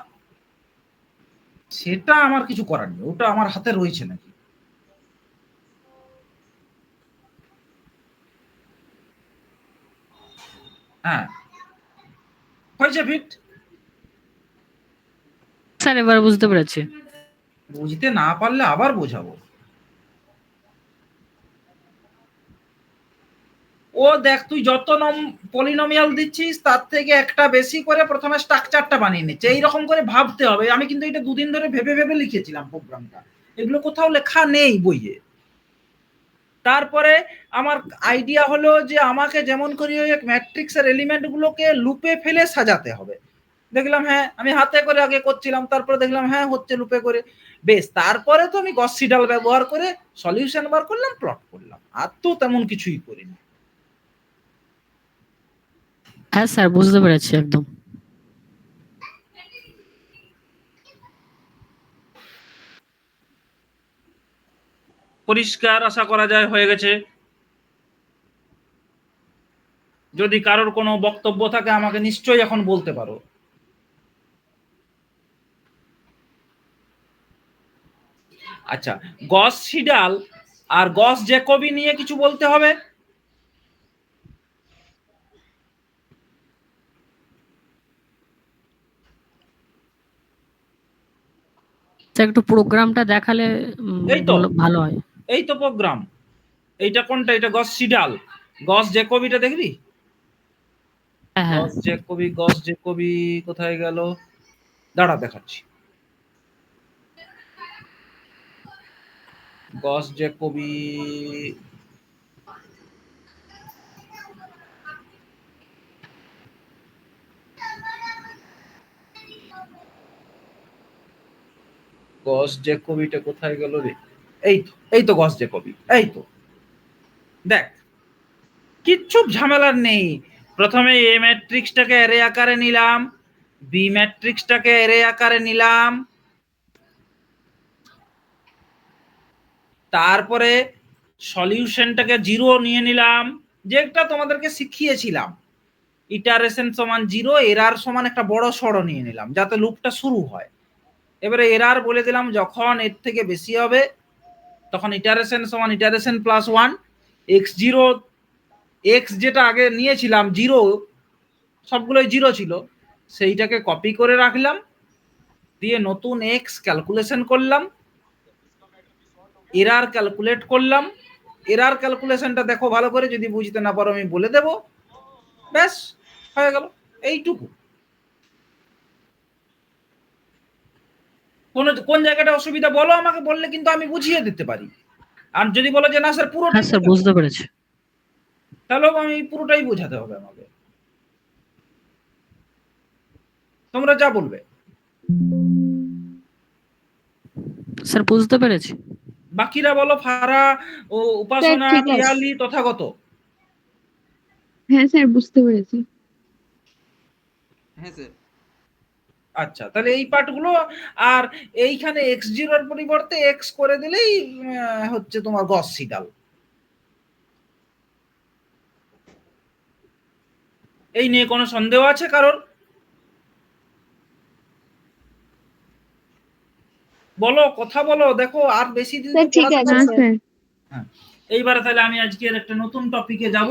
সেটা আমার কিছু করার নেই, ওটা আমার হাতে রয়েছে নাকি। হ্যাঁ, হয়েছে ফিট। স্যার এবার বুঝতে পেরেছি। বুঝতে না পারলে আবার বোঝাবো। ও দেখ, তুই যত পলিনোমিয়াল দিচ্ছিস তার থেকে একটা বেশি করে প্রথমে স্ট্রাকচারটা বানিয়ে নিচ্ছে, এইরকম করে ভাবতে হবে। আমি কিন্তু এটা দুদিন ধরে ভেবে ভেবে লিখেছিলাম প্রোগ্রামটা, এগুলো কোথাও লেখা নেই বইয়ে। তারপরে আমার আইডিয়া হলো যে আমাকে যেমন করে ওই ম্যাট্রিক্সের এলিমেন্ট গুলোকে লুপে ফেলে সাজাতে হবে। দেখলাম হ্যাঁ, আমি হাতে করে আগে করছিলাম, তারপরে দেখলাম হ্যাঁ হচ্ছে লুপে করে। বেশ, তারপরে তো আমি গস সিডাল ব্যবহার করে সলিউশন বার করলাম, প্লট করলাম, আর তো তেমন কিছুই করিনি। হ্যাঁ স্যার বুঝতে পেরেছি একদম। পরিষ্কার আশা করা যায় হয়ে গেছে। যদি কারোর কোনো বক্তব্য থাকে আমাকে নিশ্চয়ই এখন বলতে পারো। আচ্ছা, গস সিডাল আর গস জ্যাকবি নিয়ে কিছু বলতে হবে? স্যার একটু প্রোগ্রামটা দেখালে এই তো, ভালো হয়। এই তো প্রোগ্রাম। এইটা কোনটা? এটা গস সিডাল। গস জ্যাকবিটা দেখবি? হ্যাঁ হ্যাঁ গস জ্যাকবি কোথায় গেল? দাঁড়া দেখাচ্ছি। গস জ্যাকবি, গস জ্যাকোবিটা কোথায় গেল রে? এই তো গস জ্যাকোবি, এই তো দেখ, কিচ্ছু ঝামেলার নেই। প্রথমে এ ম্যাট্রিক্সটাকে অ্যারে আকারে নিলাম, বি ম্যাট্রিক্সটাকে অ্যারে আকারে নিলাম, তারপরে সলিউশনটাকে 0 নিয়ে নিলাম, যেটা তোমাদেরকে শিখিয়েছিলাম, ইটারেশন সমান 0, এরার সমান একটা বড় সড় নিয়ে নিলাম যাতে লুপটা শুরু হয়। এবারে এরার বলে দিলাম যখন এর থেকে বেশি হবে তখন ইটারেশন সমান ইটারেশন প্লাস 1, x0 x যেটা আগে নিয়েছিলাম 0, সবগুলোই 0 ছিল, সেইটাকে কপি করে রাখলাম, দিয়ে নতুন x ক্যালকুলেশন করলাম, এরার ক্যালকুলেট করলাম। এরার ক্যালকুলেশনটা দেখো ভালো করে, যদি বুঝতে না পারো আমি বলে দেব, ব্যাস হয়ে গেল এইটুকু। কোন জায়গাটা অসুবিধা বলো আমাকে, বললে কিন্তু আমি বুঝিয়ে দিতে পারি। আর যদি বলো যে না স্যার পুরোটাই, হ্যাঁ স্যার বুঝতে পেরেছি। তাহলেও আমি পুরোটাই বোঝাতে হবে আমাকে, তোমরা যা বলবে। স্যার বুঝতে পেরেছি। বাকিরা বলো, ফারা ও উপাসনা, ঠিক আছে। পিয়ালি, তথাগত। হ্যাঁ স্যার বুঝতে পেরেছি। হ্যাঁ স্যার। আচ্ছা, তাহলে এই পার্টগুলো, আর এইখানে x0 এর পরিবর্তে x করে দিলেই হচ্ছে তোমার গস সিডাল। এই নিয়ে কোনো সন্দেহ আছে কারোর? বলো, কথা বলো, দেখো আর বেশি দিন স্যার তো ঠিক পড়াতে আছে পারবো না। স্যার। হ্যাঁ, এইবারে তাহলে আমি আজকের একটা নতুন টপিকে যাব,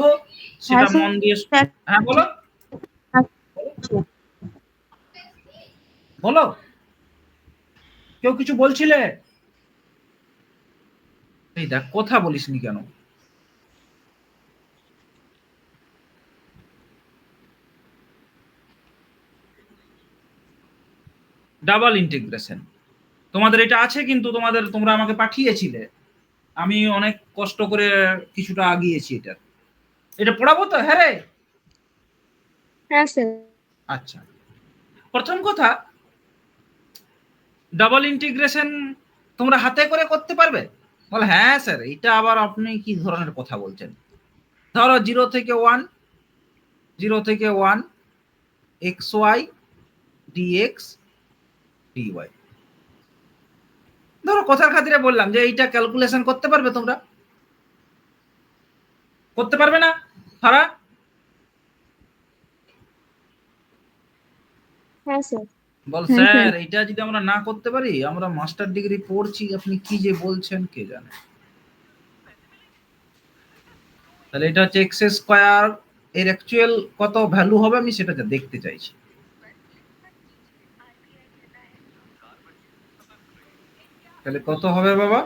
সেটা হ্যাঁ, স্যার। মন দিয়ে। হ্যাঁ বলো বলো, কেউ কিছু বলছিলে? এই দেখ, কথা বলিসনি কেন? ডাবল ইন্টিগ্রেশন তোমাদের এটা আছে, কিন্তু তোমরা আমাকে পাঠিয়েছিলে, আমি অনেক কষ্ট করে কিছুটা আগিয়েছি। এটা পড়াবো তো? হ্যাঁ রে। হ্যাঁ স্যার। আচ্ছা, প্রথম কথা, ডাবল ইন্টিগ্রেশন তোমরা হাতে করে করতে পারবে? বলে হ্যাঁ স্যার, এটা আবার আপনি কি ধরনের কথা বলছেন? ধরো 0 থেকে 1, 0 থেকে 1 xy dx dy, ধরো কথার খাতিরে বললাম যে এইটা ক্যালকুলেশন করতে পারবে তোমরা? করতে পারবে না ফারা? হ্যাঁ স্যার। বল হ্যাঁ, স্যার, স্যার। এটা যদি আমরা না করতে পারি, আমরা মাস্টার ডিগ্রি পড়ছি, আপনি কি যে বলছেন কে জানে। তাহলে এটা হচ্ছে এক্স স্কোয়ার, এর অ্যাকচুয়াল কত ভ্যালু হবে আমি সেটা দেখতে চাইছি। তাহলে কত হবে বাবা?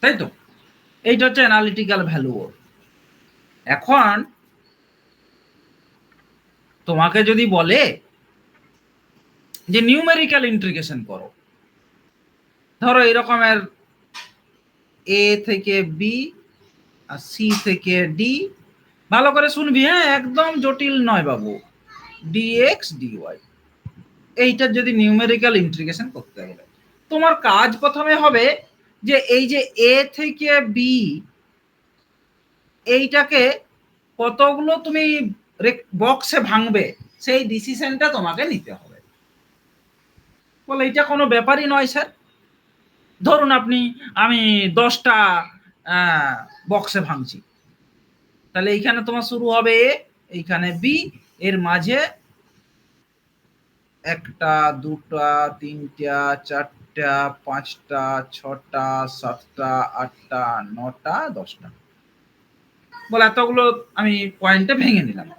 তাই তো, এইটা হচ্ছে অ্যানালিটিক্যাল ভ্যালু। এখন তোমাকে যদি বলে যে নিউমেরিক্যাল ইন্টিগ্রেশন করো, ধরো এরকমের এ থেকে বি আর সি থেকে ডি, ভালো করে শুনবি হ্যাঁ, একদম জটিল নয় বাবু, ডিএক্স ডিওয়াই, এইটার যদি নিউমেরিক্যাল ইন্টিগ্রেশন করতে গেলে তোমার কাজ প্রথমে হবে যে এই যে এ থেকে বি, এইটাকে কতগুলো তুমি বক্সে ভাঙবে সেই ডিসিশনটা তোমাকে নিতে হবে। বলে এটা কোনো ব্যাপারই নয় স্যার, ধরুন আমি 10টা বক্সে ভাঙছি, তাহলে এইখানে তোমার শুরু হবে এ, এইখানে বি, এর মাঝে 1টা 2টা 3টা 4টা 5টা 6টা 7টা 8টা 9টা 10টা, বলে এতগুলো আমি পয়েন্টে ভেঙে নিলাম।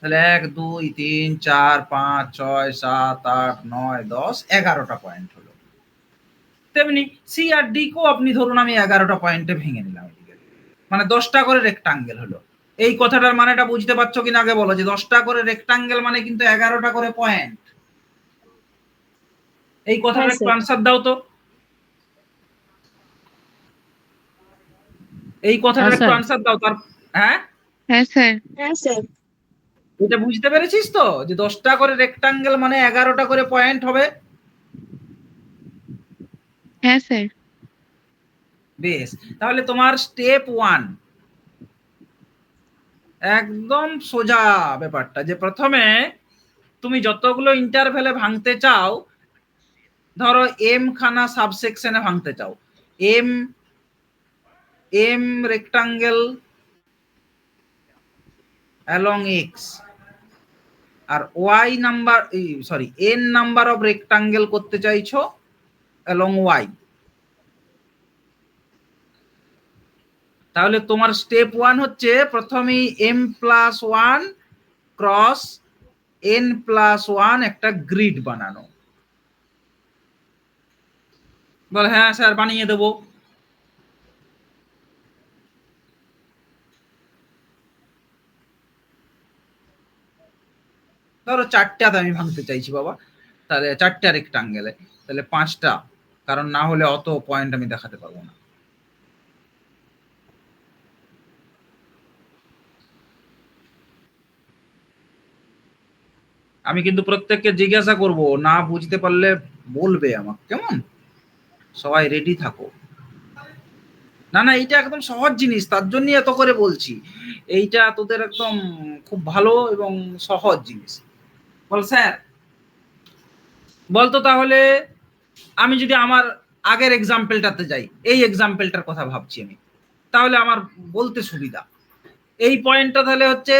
তাহলে 1 2 3 4 5 6 7 8 9 10 11টা পয়েন্ট হলো। তেমনি সি আর ডি কেও আপনি ধরুন আমি 11টা পয়েন্টে ভেঙে নিলাম, মানে 10টা করে রেক্টাঙ্গেল হলো। এই কথাটার মানেটা বুঝতে পারছো কিনা আগে বলো, যে 10টা করে রেক্টাঙ্গেল মানে কিন্তু 11টা করে পয়েন্ট। এই কথাটা হ্যাঁ একটু স্যার। আনসার দাও তো। এই কথাটার হ্যাঁ, একটু স্যার। আনসার দাও তার। হ্যাঁ, হ্যাঁ স্যার। হ্যাঁ স্যার। এটা বুঝতে পেরেছিস তো যে 10টা করে রেক্টাঙ্গেল মানে 11টা করে পয়েন্ট হবে। হ্যাঁ স্যার। বেশ, তাহলে তোমার স্টেপ 1 একদম সোজা ব্যাপারটা, যে প্রথমে তুমি যতগুলো ইন্টারভ্যালে ভাঙতে চাও, ধরো এম খানা সাবসেকশনে ভাঙতে চাও, m m rectangle along x, আর y number, sorry, n number of rectangle করতে চাইছো অ্যালং ওয়াই। তাহলে তোমার স্টেপ 1 হচ্ছে প্রথমেই m+1 ক্রস n+1 একটা গ্রিড বানানো। বল হ্যাঁ স্যার বানিয়ে দেবো। ধরো 4টাতে আমি ভাঙতে চাইছি বাবা, তাহলে 4টা রেক্টাঙ্গেলে, তাহলে 5টা, কারণ না হলে অত পয়েন্ট আমি দেখাতে পারবো না। আমি কিন্তু প্রত্যেককে জিজ্ঞাসা করব, না বুঝতে পারলে বলবে আমাকে, কেমন? সবাই রেডি থাকো। না না, এইটা একদম সহজ জিনিস, তার জন্য এত করে বলছি। এইটা তোদের একদম খুব ভালো এবং সহজ জিনিস। বল স্যার, বলতো তাহলে আমি যদি আমার আগের এক্সাম্পলটাতে যাই, এই এক্সাম্পলটার কথা ভাবছি আমি, তাহলে আমার বলতে সুবিধা। এই পয়েন্টটা তাহলে হচ্ছে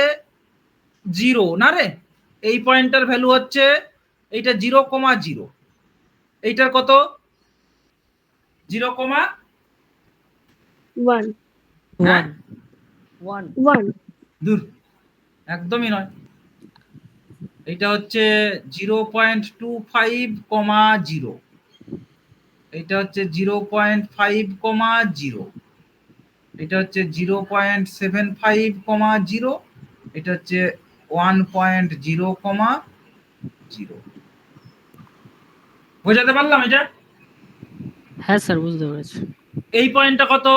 0 না রে, এই পয়েন্টটার ভ্যালু হচ্ছে এইটা 0,0, এইটার কত 0,1, 1 1 1। দূর, একদমই নয়। এটা হচ্ছে 0.25, এটা হচ্ছে 0.5, এটা হচ্ছে 0.75, এটা হচ্ছে 1.0, বোঝাতে পারলাম এটা? হ্যাঁ স্যার, বুঝতে পেরেছি। এই পয়েন্টটা কত?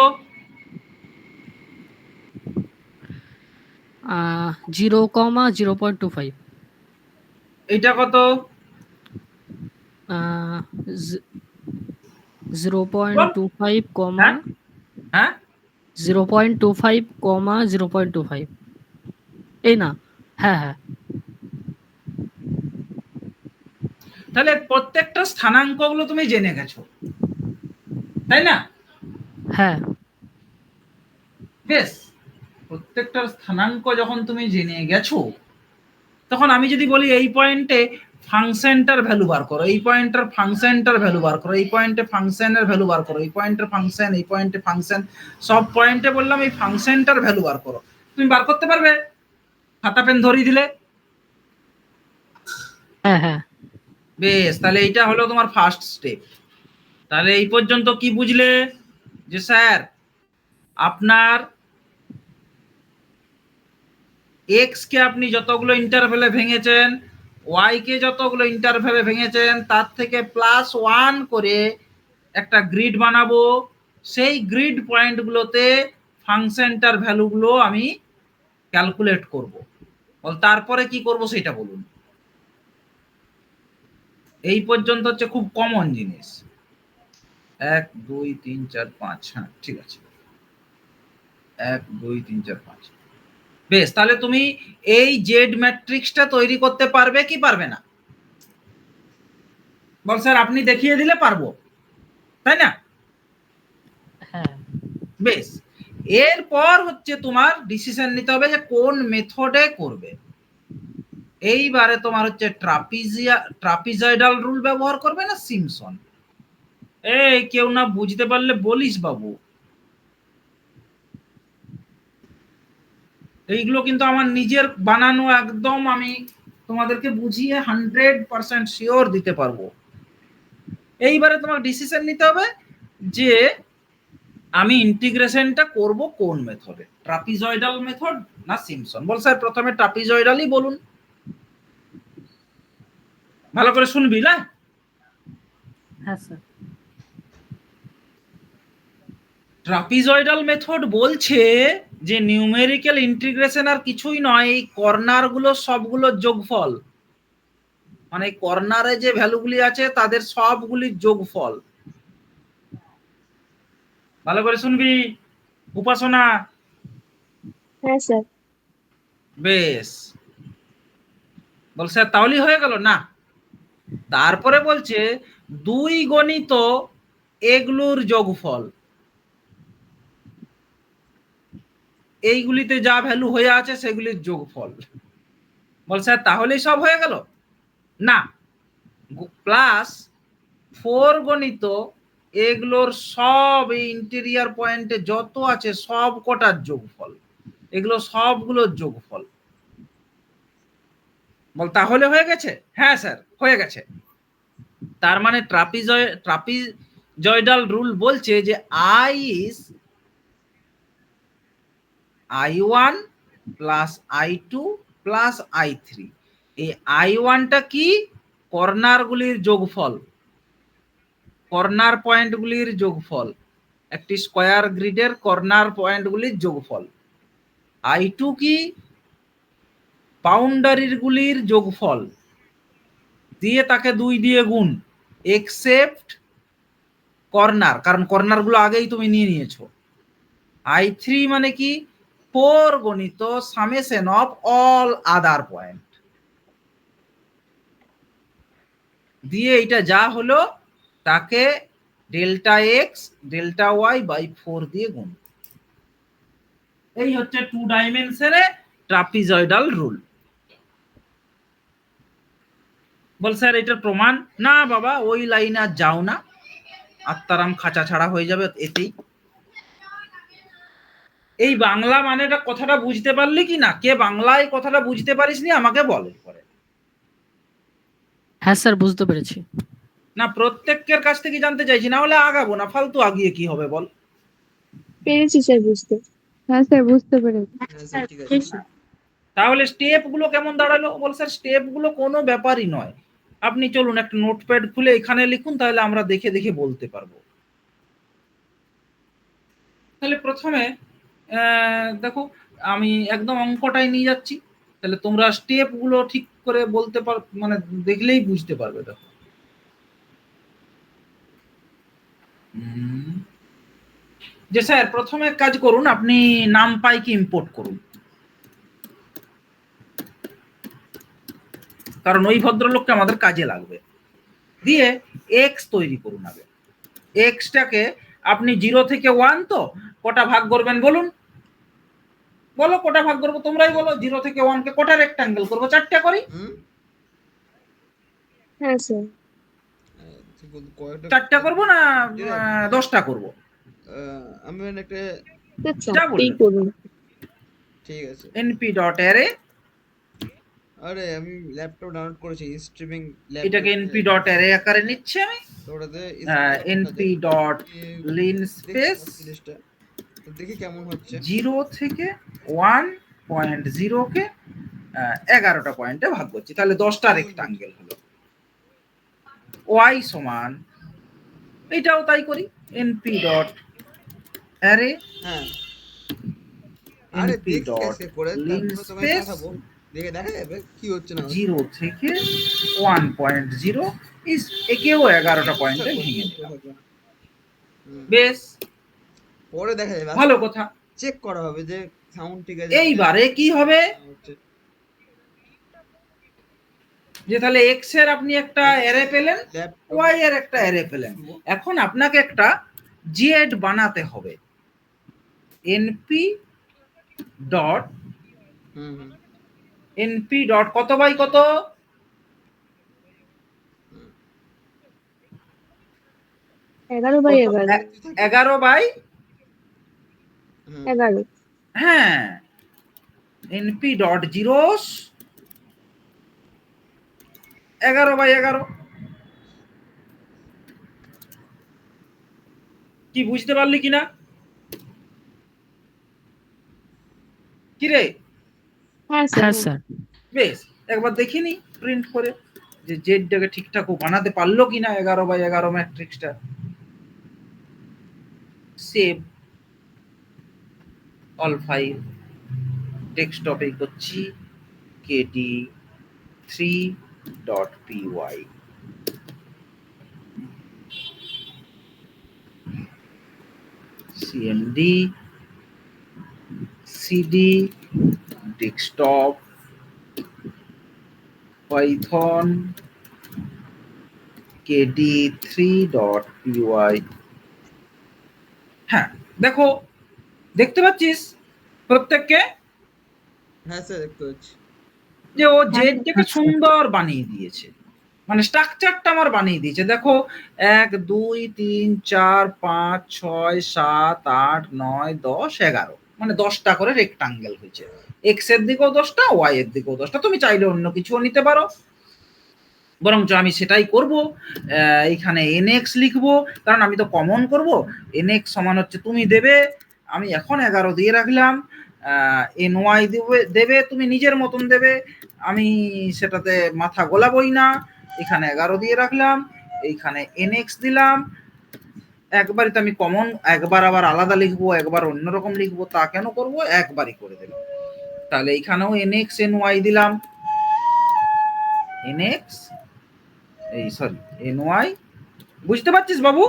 0,0.25। এইটা কত? 0.25, হ্যাঁ হ্যাঁ, 0.25, 0.25। এই না, হ্যাঁ হ্যাঁ তাহলে প্রত্যেকটা স্থানাঙ্কগুলো তুমি জেনে গেছো, তাই না? হ্যাঁ বেশ, প্রত্যেকটার স্থানাঙ্ক যখন তুমি জেনে গেছো, তখন আমি যদি বলি এই পয়েন্টে ফাংশনটার ভ্যালু বার করো, এই পয়েন্টের ফাংশনটার ভ্যালু বার করো, এই পয়েন্টে ফাংশনের ভ্যালু বার করো, এই পয়েন্টের ফাংশন, এই পয়েন্টে ফাংশন, সব পয়েন্টে বললাম এই ফাংশনটার ভ্যালু বার করো, তুমি বার করতে পারবে খাতা পেন ধরিয়ে দিলে? হ্যাঁ হ্যাঁ বেশ, তাহলে এইটা হলো তোমার ফার্স্ট স্টেপ। তাহলে এই পর্যন্ত কি বুঝলে? যে স্যার আপনার এক্স কে আপনি যতগুলো ইন্টারভ্যালে ভেঙেছেন, ওয়াই কে যতগুলো ইন্টারভ্যালে ভেঙেছেন, তার থেকে +1 করে একটা গ্রিড বানাবো। সেই গ্রিড পয়েন্টগুলোতে ফাংশনটার ভ্যালুগুলো আমি ক্যালকুলেট করব। তারপরে কি করব সেটা বলুন। এই পর্যন্ত হচ্ছে খুব কমন জিনিস। 1 2 3 4 5, হ্যাঁ ঠিক আছে, 1 2 3 4 5। বেশ, তাহলে তুমি এই জেড ম্যাট্রিক্সটা তৈরি করতে পারবে কি পারবে না? বল স্যার, আপনি দেখিয়ে দিলে পারবো, তাই না? হ্যাঁ বেশ, এরপর হচ্ছে তোমার ডিসিশন নিতে হবে যে কোন মেথডে করবে। এইবারে তোমার হচ্ছে ট্রাপিজয়েডাল রুল ব্যবহার করবে না সিমসন? এই কেউ না বুঝতে পারলে বলিস বাবু। এইগুলো কিন্তু আমার নিজের বানানো, একদম আমি তোমাদেরকে বুঝিয়ে 100% শিওর দিতে পারবো। এইবারে তোমার ডিসিশন নিতে হবে যে আমি ইন্টিগ্রেশনটা করব কোন মেথডে, ট্রাপিজয়েডাল মেথড না সিমসন। বল স্যার প্রথমে ট্রাপিজয়েডালই বলুন, ভালো করে শুনবি না? হ্যাঁ স্যার। ট্রাপিজয়েডাল মেথড বলছে যে নিউমেরিক্যাল ইন্টিগ্রেশন আর কিছুই নয়, এই কর্নার গুলো সবগুলোর যোগফল, মানে কর্নারে যে ভ্যালুগুলি আছে তাদের সবগুলির যোগফল। ভালো করে শুনবি উপাসনা। হ্যাঁ স্যার। বেশ, বল স্যার তাহলেই হয়ে গেল না? তারপরে বলছে 2 গণিত এগুলোর যোগফল, এইগুলিতে যা ভ্যালু হয়ে আছে সেগুলির যোগফল। বল স্যার তাহলেই সব হয়ে গেল না? প্লাস 4 গণিত এগুলোর সব এই ইন্টেরিয়ার পয়েন্টে যত আছে সব কটার যোগফল, এগুলো সবগুলোর যোগফল। বল তাহলে হয়ে গেছে? হ্যাঁ স্যার হয়ে গেছে। তার মানে ট্রাপিজয়েডাল রুল বলছে যে I is I1 plus I2 plus I3। এই I1টা কি? কর্নার গুলির যোগফল, কর্নার পয়েন্ট গুলির যোগফল, একটি স্কয়ার গ্রিডের কর্নার পয়েন্ট গুলির যোগফল। I2 কি? বাউন্ডারির গুলির যোগফল দিয়ে তাকে 2 দিয়ে গুণ, এক্সেপ্ট কর্নার, কারণ কর্নার গুলো আগেই তুমি নিয়ে নিয়েছো। I3 মানে কি? 4 গণিত summation of all other point দিয়ে এটা যা হলো তাকে delta x delta y by 4 দিয়ে গুণ। এই হচ্ছে 2 ডাইমেনশনে ট্রাপিজয়েডাল রুল। বল স্যার এটার প্রমাণ? না বাবা ওই লাইনে আর যাও না, আত্মারাম খাঁচা ছাড়া হয়ে যাবে এতেই। এই বাংলা মানেটা কথাটা বুঝতে পারলি কি না? কে বাংলায় কথাটা বুঝতে পারিসনি আমাকে বল পরে। হ্যাঁ স্যার বুঝতে পেরেছি। না প্রত্যেকের কাছ থেকে জানতে চাইছি, না হলে আগাবো না, ফালতু আগিয়ে কি হবে বল। পেরেছি স্যার বুঝতে। হ্যাঁ স্যার বুঝতে পেরেছি। হ্যাঁ স্যার ঠিক আছে। তাহলে স্টেপ গুলো কেমন দাঁড়ালো? বল স্যার স্টেপ গুলো কোনো ব্যাপারই নয়, আপনি চলুন একটা নোটপ্যাড খুলে এখানে লিখুন, তাহলে আমরা দেখে দেখে বলতে পারবো। তাহলে প্রথমে দেখো আমি একদম অঙ্কটাই নিয়ে যাচ্ছি, তাহলে তোমরা স্টেপ গুলো ঠিক করে বলতে পার, মানে দেখলেই বুঝতে পারবে। দেখো যে স্যার প্রথমে কাজ করুন, আপনি নামপাইকে ইম্পোর্ট করুন, কারণ ওই ভদ্রলোককে আমাদের কাজে লাগবে। দিয়ে এক্স তৈরি করুন আগে। এক্সটাকে আপনি 0 থেকে 1 তো কটা ভাগ করবেন বলুন? বলো কটা ভাগ করবো, তোমরাই বলো। 0 থেকে 1 কে কটা রেক্টাঙ্গেল করবো? 4টা করি। হ্যাঁ স্যার। 4টা করবো না 10টা করবো? আমি একটা চারটেই করুন। ঠিক আছে। np.array, আরে আমি ল্যাপটপ ডাউনলোড করেছি স্ট্রিমিং ল্যাপটপ, এটাকে np.array আকারে নিচ্ছে আমি। ওটাতে np.linspace দেখি কেমন হচ্ছে। 0 থেকে 1.0 কে 11টা পয়েন্টে ভাগ করছি, তাহলে 10টা রেক্টাঙ্গেল হলো। y সমান এটাও তাই করি, np.array হ্যাঁ আরে দেখি কেসে করে তারপরে তোমায় np.linspace পাঠাবো, দেখে দেখা যাবে কি হচ্ছে না। 0 থেকে 1.0 ইস একেও 11টা পয়েন্টে ভেঙে দিলাম। বেশ, পরে দেখা যাবে, ভালো কথা, চেক করা হবে যে সাউন্ড ঠিক আছে। এইবারে কি হবে যে তাহলে এক্স এর আপনি একটা অ্যারে পেলেন, ওয়াই এর একটা অ্যারে পেলেন। এখন আপনাকে একটা জেড বানাতে হবে। এনপি ডট কত বাই কত? 11/11। 11 বাই 11। হ্যাঁ, এনপি ডট জিরোস 11/11। কি বুঝতে পারলি কিনা? কি রে? হ্যাঁ হ্যাঁ স্যার। স্যার। বেশ, একবার দেখিনি প্রিন্ট করে যে জেডটাকে ঠিকঠাক বানাতে পারলো কিনা 11/11 ম্যাট্রিক্সটা। সেভ। অল ফাইল ডেস্কটপে করছি kd3.py cmd cd desktop python kd3.py। হ্যাঁ, দেখো, দেখতে পাচ্ছিস প্রত্যেককে হ্যাঁ স্যার দেখতে পাচ্ছি। যে ও হ্যাঁ, জেডটাকে আচ্ছা। সুন্দর বানিয়ে দিয়েছে, মানে স্ট্রাকচারটা আমার বানিয়ে দিয়েছে। দেখো 1 2 3 4 5 6 7 8 9 10 11, মানে 10টা করে রেক্টাঙ্গেল হয়েছে। এক্স এর দিকেও 10টা, ওয়াই এর দিকেও 10টা। তুমি চাইলে অন্য কিছুও নিতে পারো, বরঞ্চ আমি সেটাই করব। এইখানে nx লিখবো, কারণ আমি তো কমন করব। nx সমান হচ্ছে তুমি দেবে, আমি এখন 11 দিয়ে রাখলাম। ny দেবে তুমি নিজের মতন দেবে, আমি সেটাতে মাথা গোলাবই না। এখানে 11 দিয়ে রাখলাম, এইখানে nx দিলাম। একবারই তো আমি কমন, একবার আবার আলাদা লিখবো, একবার অন্যরকম লিখবো, তা কেন করব? একবারই করে দিলাম। তাহলে এইখানেও nx ny দিলাম, nx এই সরি ny। বুঝতে পারছিস বাবু?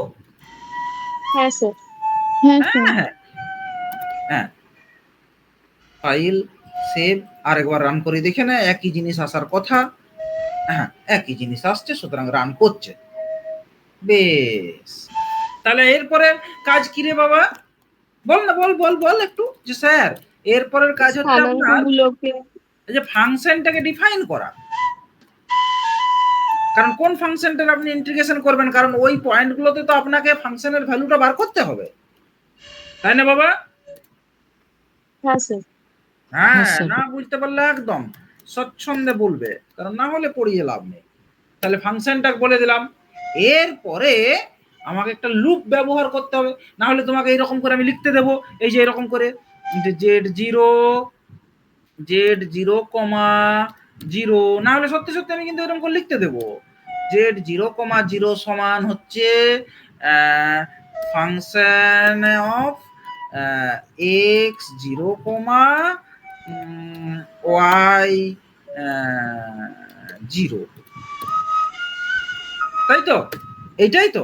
হ্যাঁ স্যার। হ্যাঁ হ্যাঁ স্যার। হ্যাঁ হ্যাঁ, ফাইল সেভ, আরেকবার রান করে দেখে না, একই জিনিস আসার কথা। হ্যাঁ, একই জিনিস আসছে, সুতরাং রান করছে। বেশ, তাহলে এরপরে কাজ কি রে বাবা? বল না, বল বল বল একটু, যে স্যার এরপরের কাজ হচ্ছে আপনার স্থানাঙ্কগুলোকে এই যে ফাংশনটাকে ডিফাইন করা। কারণ কোন ফাংশনটার আপনি ইন্টিগ্রেশন করবেন, কারণ ওই পয়েন্টগুলোতে তো আপনাকে ফাংশনের ভ্যালুটা বার করতে হবে, তাই না বাবা? হ্যাঁ স্যার। হ্যাঁ, হ্যাঁ স্যার। না বুঝতে পারলে একদম স্বচ্ছন্দে বলবে, কারণ না হলে পড়িয়ে লাভ নেই। তাহলে ফাংশনটা বলে দিলাম। এরপরে আমাকে একটা লুপ ব্যবহার করতে হবে, না হলে তোমাকে এইরকম করে আমি লিখতে দেবো, এই যে এরকম করে, যে z0 কমা 0, না হলে সত্যি সত্যি আমি কিন্তু এরকম করে লিখতে দেবো। z0, 0 সমান হচ্ছে ফাংশন অফ x0, y0, তাই তো? এইটাই তো?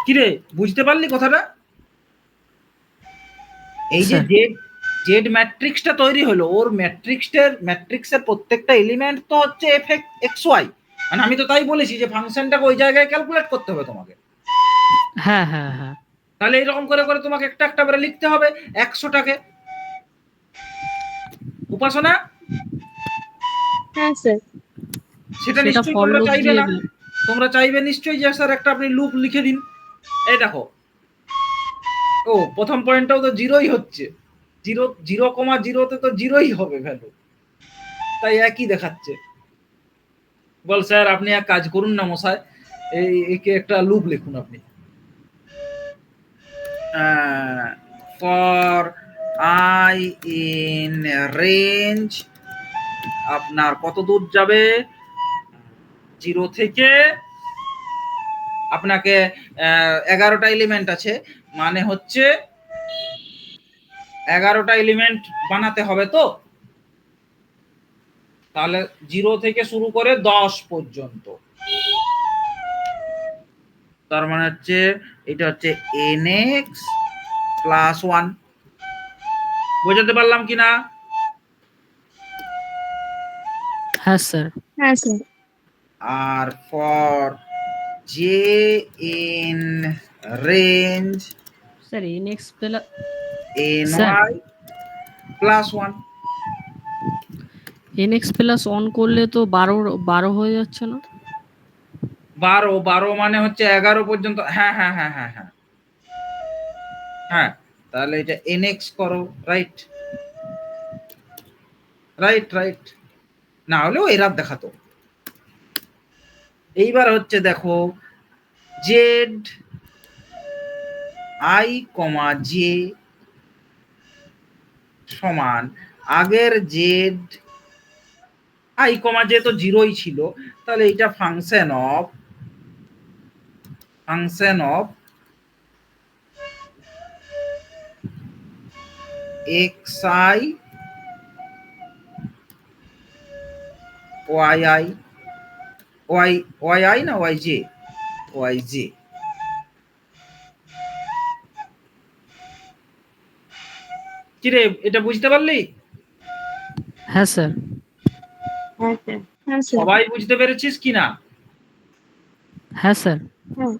কিরে, বুঝতে পারলি কথাটা? এই যে স্যার। জেড ম্যাট্রিক্সটা তৈরি হলো, ওর ম্যাট্রিক্সের প্রত্যেকটা এলিমেন্ট তো হচ্ছে এফ এক্স ওয়াই। মানে আমি তো তাই বলেছি যে ফাংশনটাকে ওই জায়গায় ক্যালকুলেট করতে হবে তোমাকে। হ্যাঁ হ্যাঁ হ্যাঁ। তাহলে এরকম করে করে তোমাকে একটা একটা করে লিখতে হবে 100টাকে। উপাসনা, হ্যাঁ স্যার। সেটা সেটা নিশ্চয়ই ফর তোমরা লুপ চাইবে দিয়ে না। তোমরা চাইবে নিশ্চয়ই যে স্যার একটা আপনি লুপ লিখে দিন। এই দেখো, ও প্রথম পয়েন্টটাও তো জিরোই হচ্ছে, 0,0তে তো জিরোই হবে ভ্যালু, তাই একই দেখাচ্ছে। বল স্যার আপনি এক কাজ করুন না মশাই, একে একটা লুপ লিখুন আপনি। ফর আই ইন রেঞ্জ, আপনার কত দূর যাবে? 0 থেকে আপনাকে 11টা এলিমেন্ট আছে, মানে হচ্ছে 11টা এলিমেন্ট বানাতে হবে তো। তাহলে 0 থেকে শুরু করে 10 পর্যন্ত, তার মানে হচ্ছে এটা হচ্ছে nx প্লাস 1। বোঝাতে পারলাম কিনা? হ্যাঁ স্যার। হ্যাঁ স্যার। আর for j in range sir nx plus sir ny plus 1। Nx plus অন করলে তো 12 হয়ে যাচ্ছে না? 12 মানে হচ্ছে 11 পর্যন্ত। হ্যাঁ হ্যাঁ হ্যাঁ হ্যাঁ হ্যাঁ হ্যাঁ, তাহলে এটা nx করো, রাইট রাইট রাইট, না হলেও এরার দেখাতো। এইবার হচ্ছে দেখো, জেড আই কমা জে সমান আগের জেড আই কমা জে তো জিরোই ছিল, তাহলে এটা function of xi yi yi না yj yj। কিরে এটা বুঝতে পারলি? হ্যাঁ স্যার। হ্যাঁ স্যার। হ্যাঁ স্যার। সবাই বুঝতে পেরেছিস কিনা? হ্যাঁ স্যার। হ্যাঁ।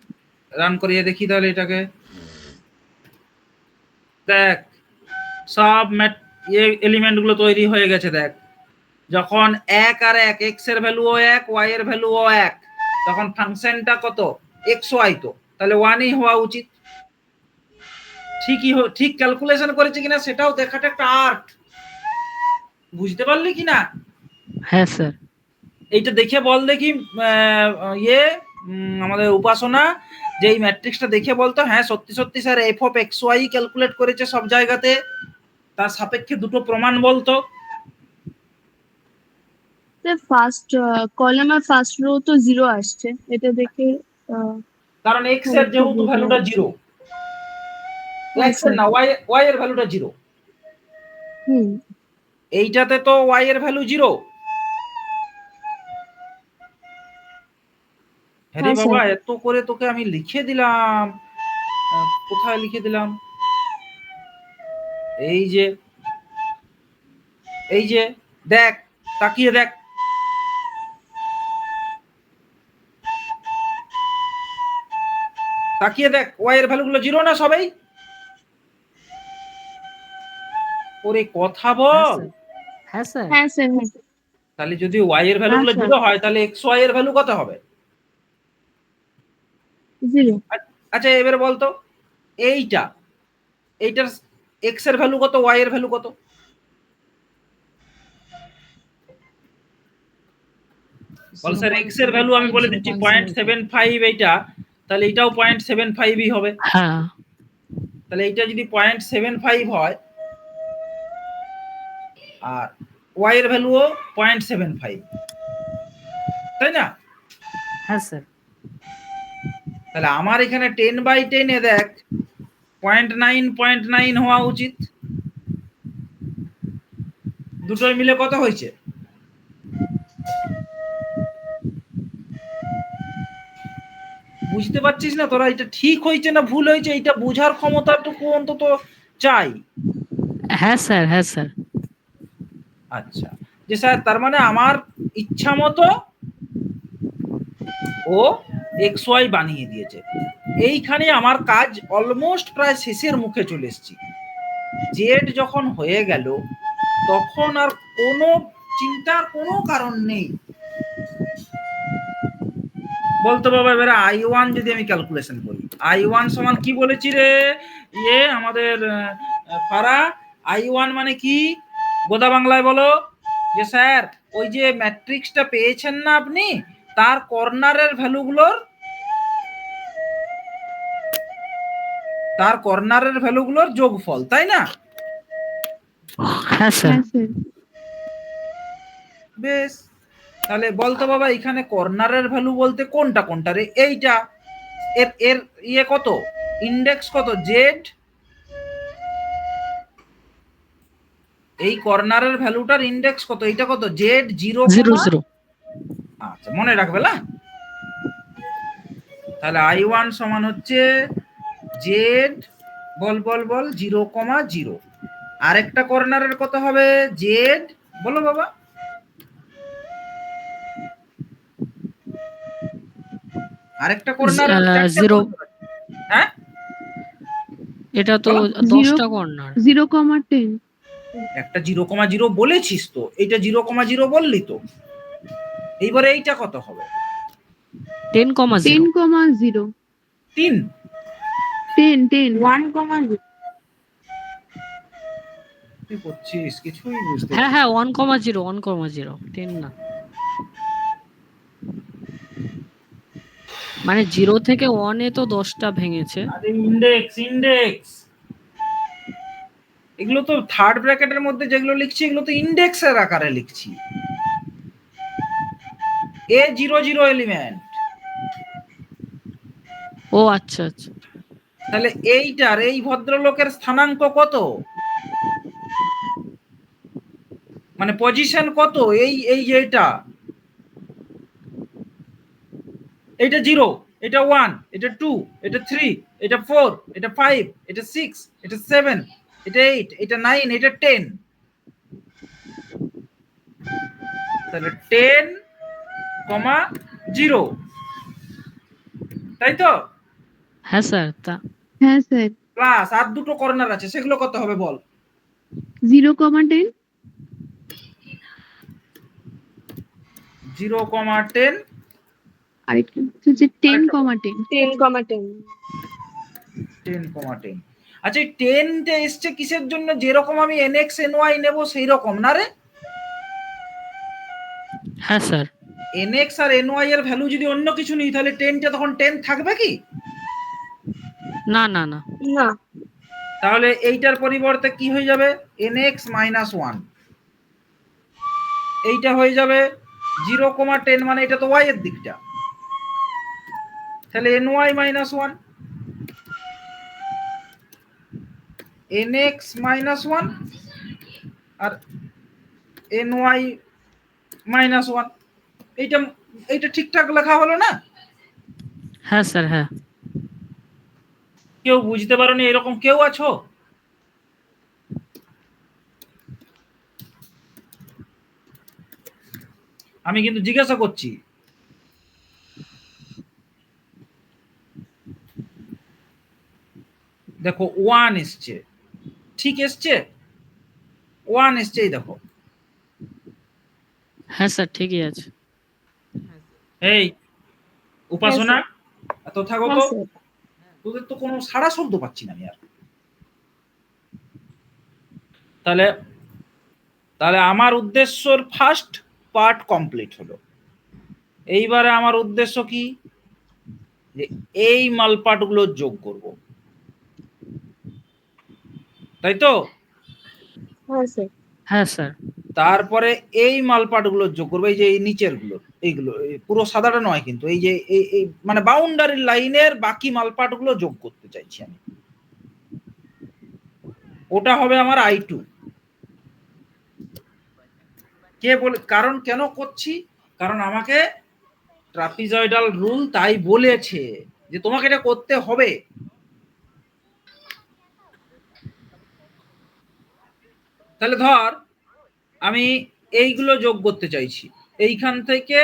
রান করিয়ে দেখি তাহলে এটাকে। দেখ সব এলিমেন্ট গুলো তৈরি হয়ে গেছে। দেখ যখন এক আর এক, এক্স এর ভ্যালুও এক, ওয়াই এর ভ্যালুও এক, তখন ফাংশনটা কত? এক্স ওয়াই, তো তাহলে ওয়ানই হওয়া উচিত। ঠিক ক্যালকুলেশন করেছে কিনা সেটাও দেখাটা একটা আর্ট। বুঝতে পারলি কিনা? হ্যাঁ স্যার। এইটা দেখে বল দেখি আমাদের উপাসনা যে এই ম্যাট্রিক্সটা দেখে বলতো হ্যাঁ সত্যি সত্যি sir f of x y calculate করেছে সব জায়গাতে, তার সাপেক্ষে দুটো প্রমাণ বলতো। স্যার ফার্স্ট কলাম আর ফার্স্ট রো তো 0 আসছে, এটা দেখে কারণ এক্স এর যেহেতু ভ্যালুটা 0, এক্স এর না ওয়াই এর ভ্যালুটা 0, এইটাতে তো ওয়াই এর ভ্যালু 0। হ্যাঁ রে হ্যাঁ, বাবা, স্যার। এত করে তোকে আমি লিখে দিলাম। কোথায় লিখে দিলাম? এই যে দেখ, তাকিয়ে দেখ। তাকিয়ে দেখ, ওয়াই এর ভ্যালুগুলো 0 না সবাই? ওরে কথা বল। হ্যাঁ স্যার। হ্যাঁ স্যার। হ্যাঁ তাহলে যদি ওয়াই এর ভ্যালুগুলো আচ্ছা। 0 হয় তাহলে এক্স ওয়াই এর ভ্যালু কত হবে? 0। আচ্ছা এবারে বলতো এইটার এক্স এর ভ্যালু কত, ওয়াই এর ভ্যালু কত? বল স্যার এক্স এর ভ্যালু আমি বলে দিচ্ছি 0.75, এইটা তাহলে এটাও 0.75ই হবে। হ্যাঁ। তাহলে এইটা যদি 0.75 হয় আর ওয়াই এর ভ্যালুও 0.75, তাই না? হ্যাঁ স্যার। তাহলে আমার এখানে 10/10 এ দেখ 0.9 হওয়া উচিত। দুটোই মিলে কত হয়েছে? বুঝতে পারছিস না তোরা এটা ঠিক হয়েছে না ভুল হয়েছে? এটা বোঝার ক্ষমতাটুকু অন্তত চাই। হ্যাঁ স্যার। হ্যাঁ স্যার। আচ্ছা, যে স্যার তার মানে আমার ইচ্ছা মতো ও এক্স ওয়াই বানিয়ে দিয়েছে। এইখানে আমার কাজ অলমোস্ট প্রায় শেষের মুখে চলে এসেছি। জেড যখন হয়ে গেল তখন আর কোনো চিন্তার কোনো কারণ নেই। বলতো বাবা এবারে I1 যদি আমি ক্যালকুলেশন করি, I1 সমান কি বলেছি রে আমাদের ফারা? I1 মানে কি গোদা বাংলায় বলো? যে স্যার ওই যে ম্যাট্রিক্সটা পেয়েছেন না আপনি, তার কর্নারের ভ্যালুগুলোর যোগফল, তাই না? হ্যাঁ স্যার। বেশ, তাহলে বলতো বাবা এখানে কর্নারের ভ্যালু বলতে কোনটা কোনটা রে? এইটা এর ইয়ে কত, ইন্ডেক্স কত? জেড। এই কর্নারের ভ্যালুটার ইন্ডেক্স কত? এইটা কত? জেড 0, 0 আচ্ছা মনে রাখবে না? তাহলে I1 সমান হচ্ছে জেড বল 0,0। আরেকটা কর্নারের কত হবে? জেড বলো বাবা। আরেকটা কর্নারের 0। হ্যাঁ এটা তো 10টা কর্নার। 0,10। একটা 0,0 বলেছিস তো, এইটা 0,0 বললি তো, এইবারে এইটা কত হবে? 10,0 10,0। 3। 1,0। কি করছিস? কিছুই বুঝতে হ্যাঁ হ্যাঁ 1,0 10 না, মানে 0 থেকে 1 এ তো 10টা ভেঙেছে। আরে ইন্ডেক্স এগুলো তো থার্ড ব্র্যাকেটের মধ্যে যেগুলো লিখছি এগুলো তো ইন্ডেক্সের আকারে লিখছি। A00 element. ও আচ্ছা আচ্ছা। তাহলে এইটার এই ভদ্রলোকের স্থানাঙ্ক কত? মানে পজিশন কত, এই এই যে এটা 0, এটা 1, এটা 2, এটা 3, এটা 4, এটা 5, এটা 6, এটা 7, এটা 8, এটা 9, এটা 10। তাহলে 10, 0, তাই তো? হ্যাঁ স্যার, হ্যাঁ স্যার। প্লাস আর দুটো কর্নার আছে, সেগুলো কত হবে বল? 0,10 0,10 আরেকটা হচ্ছে 10,10 10,10। আচ্ছা, এই 10টা এসছে কিসের জন্য? যেরকম আমি nx ny নেব সেই রকম না রে? হ্যাঁ স্যার। nx আর ny এর ভ্যালু যদি অন্য কিছু নিই তাহলে 10টা তখন 10 থাকবে কি? না না না। না। তাহলে এইটার পরিবর্তে কি হয়ে যাবে? nx - 1, এইটা হয়ে যাবে 0,10, মানে এটা তো y এর দিকটা, তাহলে ny - 1, nx - 1 আর ny - 1। এইটা এইটা ঠিকঠাক লেখা হলো না? হ্যাঁ স্যার, হ্যাঁ। কেউ বুঝতে পারোনি এরকম কেউ আছো? আমি কিন্তু জিজ্ঞাসা করছি। দেখো 1 এসছে, ঠিক এসছে? 1 এসছে, এই দেখো। হ্যাঁ স্যার, ঠিকই আছে। এই উপাসনা, এত থাকো তো, হ্যাঁ স্যার। তোদের তো কোনো সাড়া শব্দ পাচ্ছি না আমি আর। তাহলে তাহলে আমার উদ্দেশ্যর ফার্স্ট পার্ট কমপ্লিট হলো। এইবারে আমার উদ্দেশ্য কি? যে এই মালপাটগুলো যোগ করব, তাই তো? হ্যাঁ স্যার। হ্যাঁ স্যার। তারপরে এই মালপাটগুলো যোগ করবো, এই যে এই নিচের গুলো, এইগুলো পুরো সাদাটা নয় কিন্তু, এই যে এই মানে বাউন্ডারি লাইনের বাকি মালপাটগুলো যোগ করতে চাইছি আমি। ওটা হবে আমার I2। কে বলে? কারণ কেন করছি? কারণ আমাকে ট্রাপিজয়েডাল রুল তাই বলেছে যে তোমাকে এটা করতে হবে। তাহলে ধর আমি এইগুলো যোগ করতে চাইছি, এইখান থেকে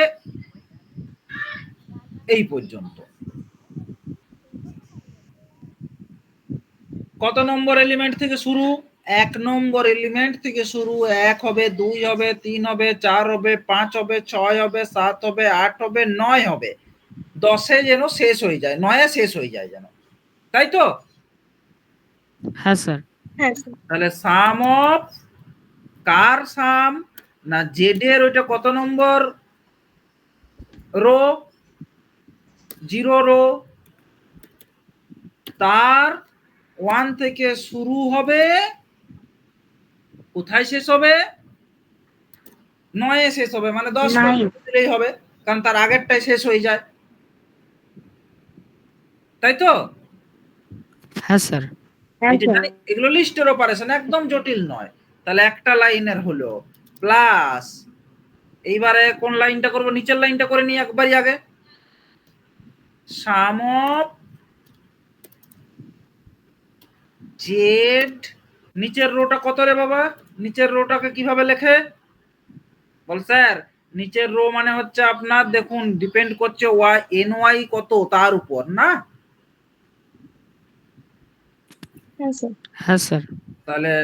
এই পর্যন্ত। কত নম্বর এলিমেন্ট থেকে শুরু? 1 নম্বর এলিমেন্ট থেকে শুরু। 1 হবে, 2 হবে, 3 হবে, 4 হবে, 5 হবে, 6 হবে, 7 হবে, 8 হবে, 9 হবে, 10-এ যেন শেষ হয়ে যায়, 9-এ শেষ হয়ে যায় যেন, তাই তো? হ্যাঁ স্যার। হ্যাঁ স্যার। তাহলে সাম অফ, কার সাম না জেড এর, ওইটা কত নম্বর রো? 0 রো, তার 1 থেকে শুরু হবে, কোথায় শেষ হবে? 9-এ শেষ হবে, মানে 10 দিলেই হবে, কারণ তার আগেরটাই শেষ হয়ে যায়, তাই তো? হ্যাঁ স্যার। এগুলো লিস্টের অপারেশন, একদম জটিল নয়। তাহলে একটা লাইনের হলো প্লাস, এইবারে কোন লাইনটা করব? নিচের লাইনটা করে নিই একবারই আগে। সাম অফ জেড, নিচের রোটা কত রে বাবা? নিচের রোটাকে কিভাবে লেখে বল স্যার? নিচের রো মানে হচ্ছে আপনার, দেখুন ডিপেন্ড করছে ওয়াই এন ওয়াই কত তার উপর না। হ্যাঁ স্যার। তাহলে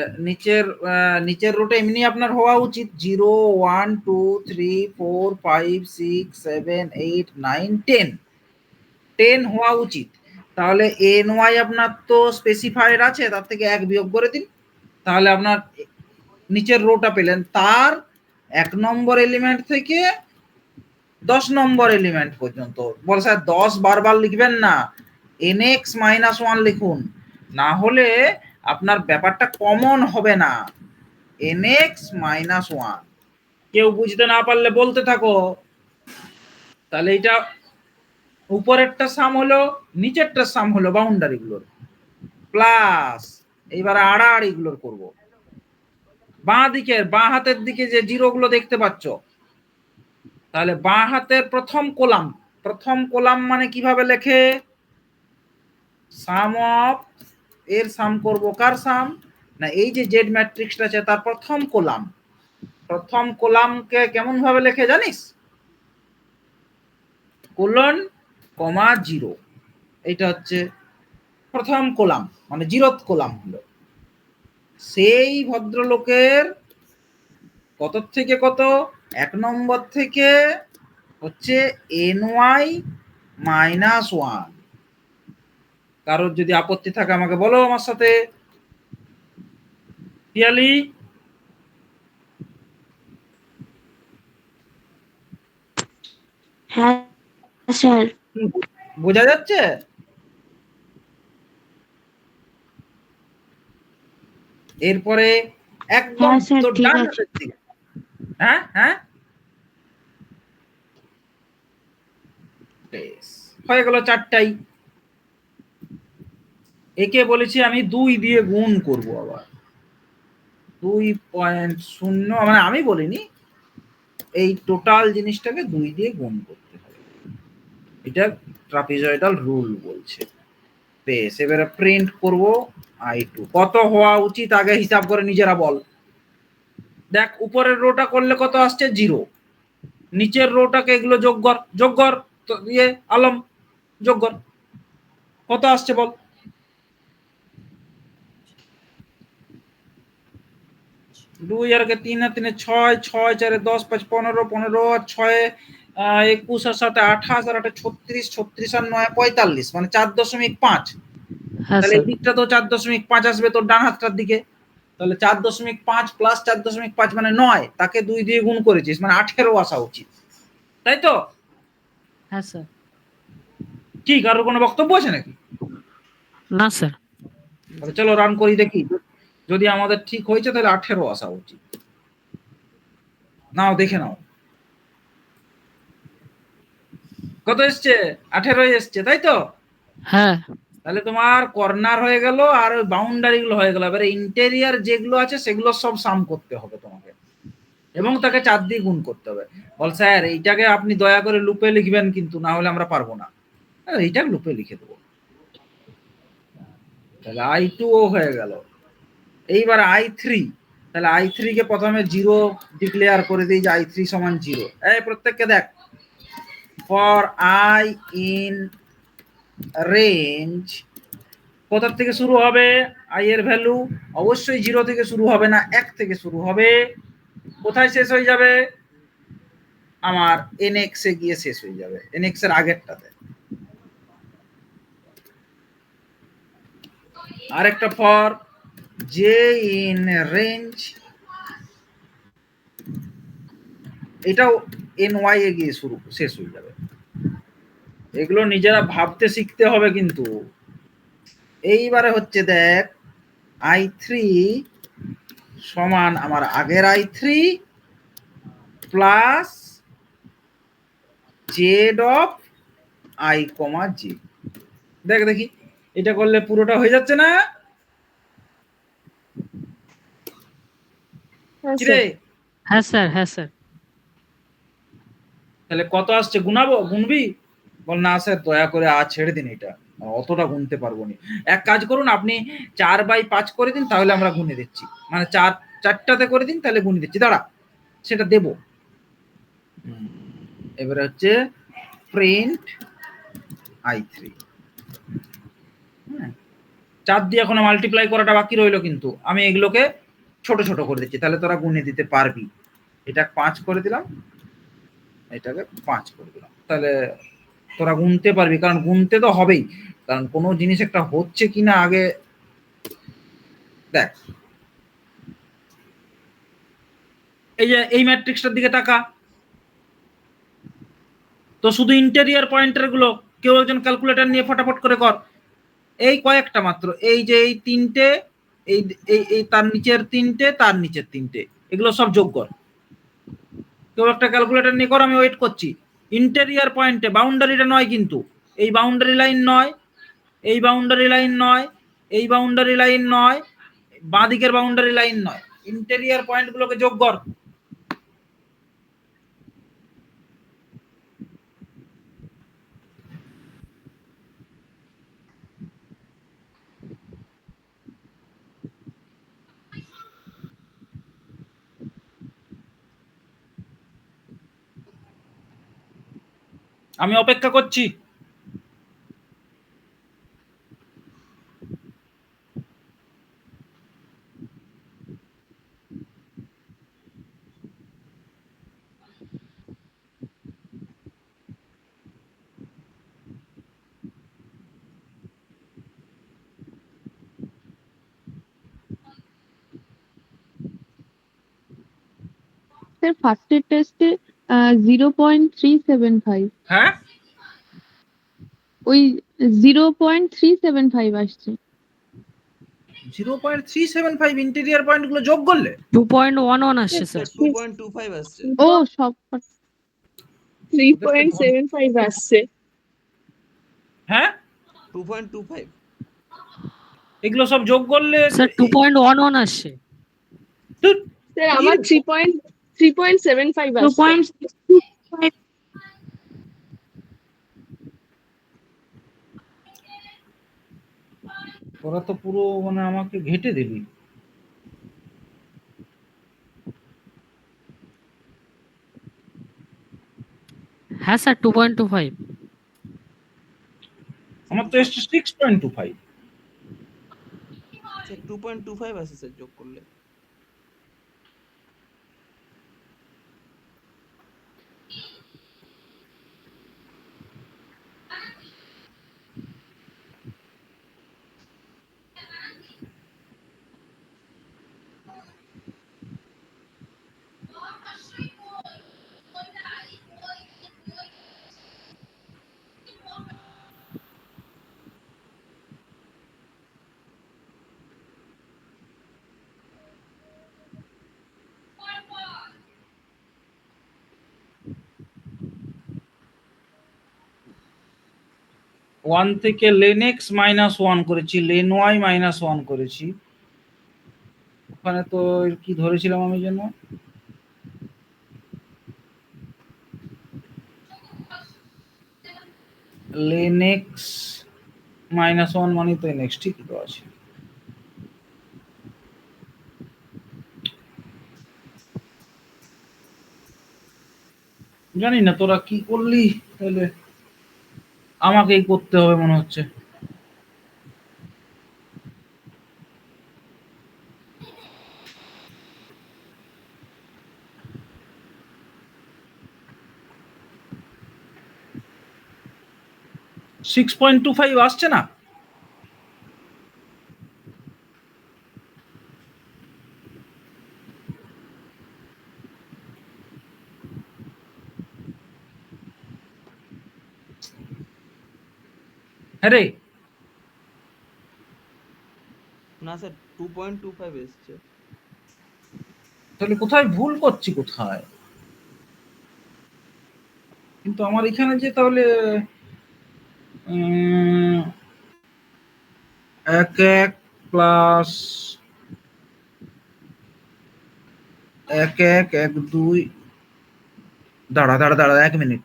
নিচের রোটা এমনি আপনার হওয়া উচিত 0 1 2 3 4 5 6 7 8 9 10, 10 হওয়া উচিত। তাহলে এন ওয়াই আপনার তো স্পেসিফাইড আছে, তার থেকে 1 বিয়োগ করে দিন, তাহলে আপনার নিচের রোটা পেলেন। তার 1 নম্বর এলিমেন্ট থেকে 10 নম্বর এলিমেন্ট পর্যন্ত। বল স্যার 10 বারবার লিখবেন না, nx - 1 লিখুন, না হলে আপনার ব্যাপারটা কমন হবে না। nx - 1, কেউ বুঝতে না পারলে বলতে থাকো। তাহলে এটা উপরেরটা সাম হলো, নিচেরটা সাম হলো বাউন্ডারি গুলোর, প্লাস এইবার আড়াআড়ি গুলোর করব। বাঁ হাতের দিকে যে জিরোগুলো দেখতে পাচ্ছ, তাহলে বাঁ হাতের প্রথম কলাম মানে কিভাবে লেখে? সাম অফ, এর সাম করব, কার সাম না, এই যে জেড ম্যাট্রিক্সটা আছে তার প্রথম কলামকে কেমন ভাবে লেখে জানিস? কোলন কমা জিরো, এটা হচ্ছে প্রথম কলাম, মানে জিরোথ কলাম হলো। সেই ভদ্রলোকের কত থেকে কত, 1 নম্বর থেকে হচ্ছে ny -1। কারোর যদি আপত্তি থাকে আমাকে বলো আমার সাথে। পিয়ালি, হ্যাঁ স্যার। বোঝা যাচ্ছে? এরপরে একদম হ্যাঁ স্যার, তোর ঠিক ডান আছে। হাতের দিকে, হ্যাঁ হ্যাঁ, বেশ, হয়ে গেল 4টাই। একে বলেছি আমি 2 দিয়ে গুণ করব, আবার 2.0, মানে আমি বলিনি, এই টোটাল জিনিসটাকে 2 দিয়ে গুণ করতে হবে, এটা ট্রাপিজয়েডাল রুল বলছে। বেশ, এবারে প্রিন্ট করব I2 কত হওয়া উচিত আগে হিসাব করে নিজেরা বল। দেখ উপরের রোটা করলে কত আসছে 0, নিচের রোটাকে এগুলো যোগ কর তো ইয়ে আলম, যোগ কর, কত আসছে বল। 2 আর 3 আর 3 6, 6 4 10 5 15, 15 আর 6 21 আর 7 28 আর 8 36, 36 আর 9 45, মানে 4.5। হ্যাঁ তাহলে স্যার। এই দিকটা তো 4.5 আসবে তোর ডান হাতটার দিকে, তাহলে 4.5 প্লাস 4.5 মানে 9, তাকে 2 দিয়ে গুণ করেছিস, মানে 18 আসা উচিত, তাই তো? হ্যাঁ স্যার। কি কারোর কোনো বক্তব্য আছে নাকি? না স্যার। তাহলে চলো রান করি দেখি, যদি আমাদের ঠিক হয়েছে তাহলে 18 আসা উচিত। নাও দেখে নাও কত এসছে, 18 এসছে, তাই তো? হ্যাঁ। তাহলে তোমার কর্নার হয়ে গেল আর ওই বাউন্ডারি গুলো হয়ে গেল। এবারে ইন্টেরিয়ার যেগুলো আছে সেগুলো সব সাম করতে হবে তোমাকে, এবং তাকে 4 দিয়ে গুণ করতে হবে। বল স্যার এইটাকে আপনি দয়া করে লুপে লিখবেন, কিন্তু না হলে আমরা পারবো না। এইটা লুপে লিখে দেবো। তাহলে I2 হয়ে গেল। এইবার I3, তাহলে I3 কে প্রথমে 0 ডিক্লেয়ার করে দিই যে I3 সমান 0। এই প্রত্যেককে দেখ, ফর I ইন রেঞ্জ কোথা থেকে শুরু হবে? I এর ভ্যালু অবশ্যই 0 থেকে শুরু হবে না, 1 থেকে শুরু হবে। কোথায় শেষ হয়ে যাবে? আমার nx এ গিয়ে শেষ হয়ে যাবে, nx এর আগেরটাতে। আরেকটা ফর জে ইন রেঞ্জ, এটাও ny এ গিয়ে শেষ হয়ে যাবে। এগুলো নিজেরা ভাবতে শিখতে হবে কিন্তু। এইবারে হচ্ছে দেখ, I3 সমান আমার আগের I3 plus Z of I, J. দেখ দেখি এটা করলে পুরোটা হয়ে যাচ্ছে না? হ্যাঁ কিরে, স্যার। হ্যাঁ স্যার। হ্যাঁ স্যার। তাহলে কত আসছে গুনাবো, গুনবি? বল না স্যার দয়া করে আজ ছেড়ে দিন, এটা অতটা গুনতে পারবো না। এক কাজ করুন, আপনি 4/5 করে দিন, তাহলে আমরা গুনে দিচ্ছি, মানে 4টাতে করে দিন, তাহলে গুনে দিচ্ছি, দাঁড়া সেটা দেবো। এবারে হচ্ছে প্রিন্ট I3, 4 দিয়ে এখনো মাল্টিপ্লাই করাটা বাকি রইলো, কিন্তু আমি এগুলোকে ছোট ছোট করে দিচ্ছি, তাহলে তোরা গুনে দিতে পারবি। এটা 5 করে দিলাম, এটাকে 5 করে দিলাম, তাহলে তোরা গুনতে পারবি, কারণ গুনতে তো হবেই, কারণ কোনো জিনিস একটা হচ্ছে কিনা আগে দেখ। এই যে এই ম্যাট্রিক্সটার দিকে তাকা তো, শুধু ইন্টেরিয়র পয়েন্টার গুলো কেউ একজন ক্যালকুলেটর নিয়ে ফটাফট করে কর। এই কয়েকটা মাত্র, এই যে এই 3টে, এই এই তার নিচের 3টে, তার নিচের 3টে, এগুলো সব যোগ কর। কেউ একটা ক্যালকুলেটর নিয়ে কর, আমি ওয়েট করছি। ইন্টেরিয়র পয়েন্টে বাউন্ডারিটা নয় কিন্তু, এই বাউন্ডারি লাইন নয়, এই বাউন্ডারি লাইন নয়, এই বাউন্ডারি লাইন নয়, বাঁ দিকের বাউন্ডারি লাইন নয়, ইন্টেরিয়র পয়েন্টগুলোকে যোগ কর। আমি অপেক্ষা করছি। স্যার ফার্স্টের টেস্টে 0.375, হ্যাঁ, ওই 0.375 আসছে। 0.375 ইন্টেরিয়র পয়েন্টগুলো যোগ করলে 2.11 আসছে স্যার স্যার। 2.25 আসছে। ও সব 3.75 আসছে। হ্যাঁ, 2.25 এগুলো সব যোগ করলে স্যার 2.11 আসছে। ধুর, স্যার আমার 3.75 আসছে। তোরা তো পুরো মানে আমাকে ঘেটে দিবি। হ্যাঁ স্যার 2.25। আমার তো এসছে 6.25। স্যার 2.25 আসছে স্যার যোগ করলে। ওয়ান থেকে লেন এক্স -1 করেছি, লেন ওয়াই -1 করেছি। ওখানে তো কি ধরেছিলাম আমি যেন, লেন এক্স -1 মানে তো নেক্সট ঠিকই তো আছে। জানি না তোরা কি করলি, তাহলে আমাকেই করতে হবে মনে হচ্ছে। $6.25 আসছে না? হ্যাঁ রে, না স্যার 2.25 এসছে। তাহলে কোথায় ভুল করছি কোথায়? কিন্তু আমার এখানে যে তাহলে উম, 1 প্লাস 1 দাঁড়া দাঁড়া দাঁড়া 1 মিনিট।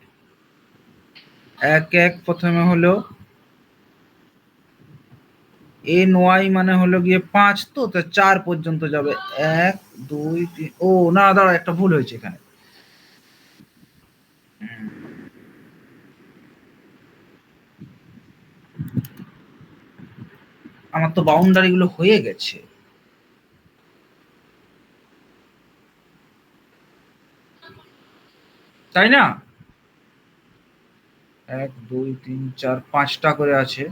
প্রথমে হলো এন ওয়াই মানে হলো গিয়ে 5, তো 4 পর্যন্ত যাবে। 1 2 3, ও না দাঁড়া, একটা ভুল হয়েছে এখানে। আমার তো বাউন্ডারি গুলো হয়ে গেছে, তাই না? 1 2 3 4 5টা করে আছে।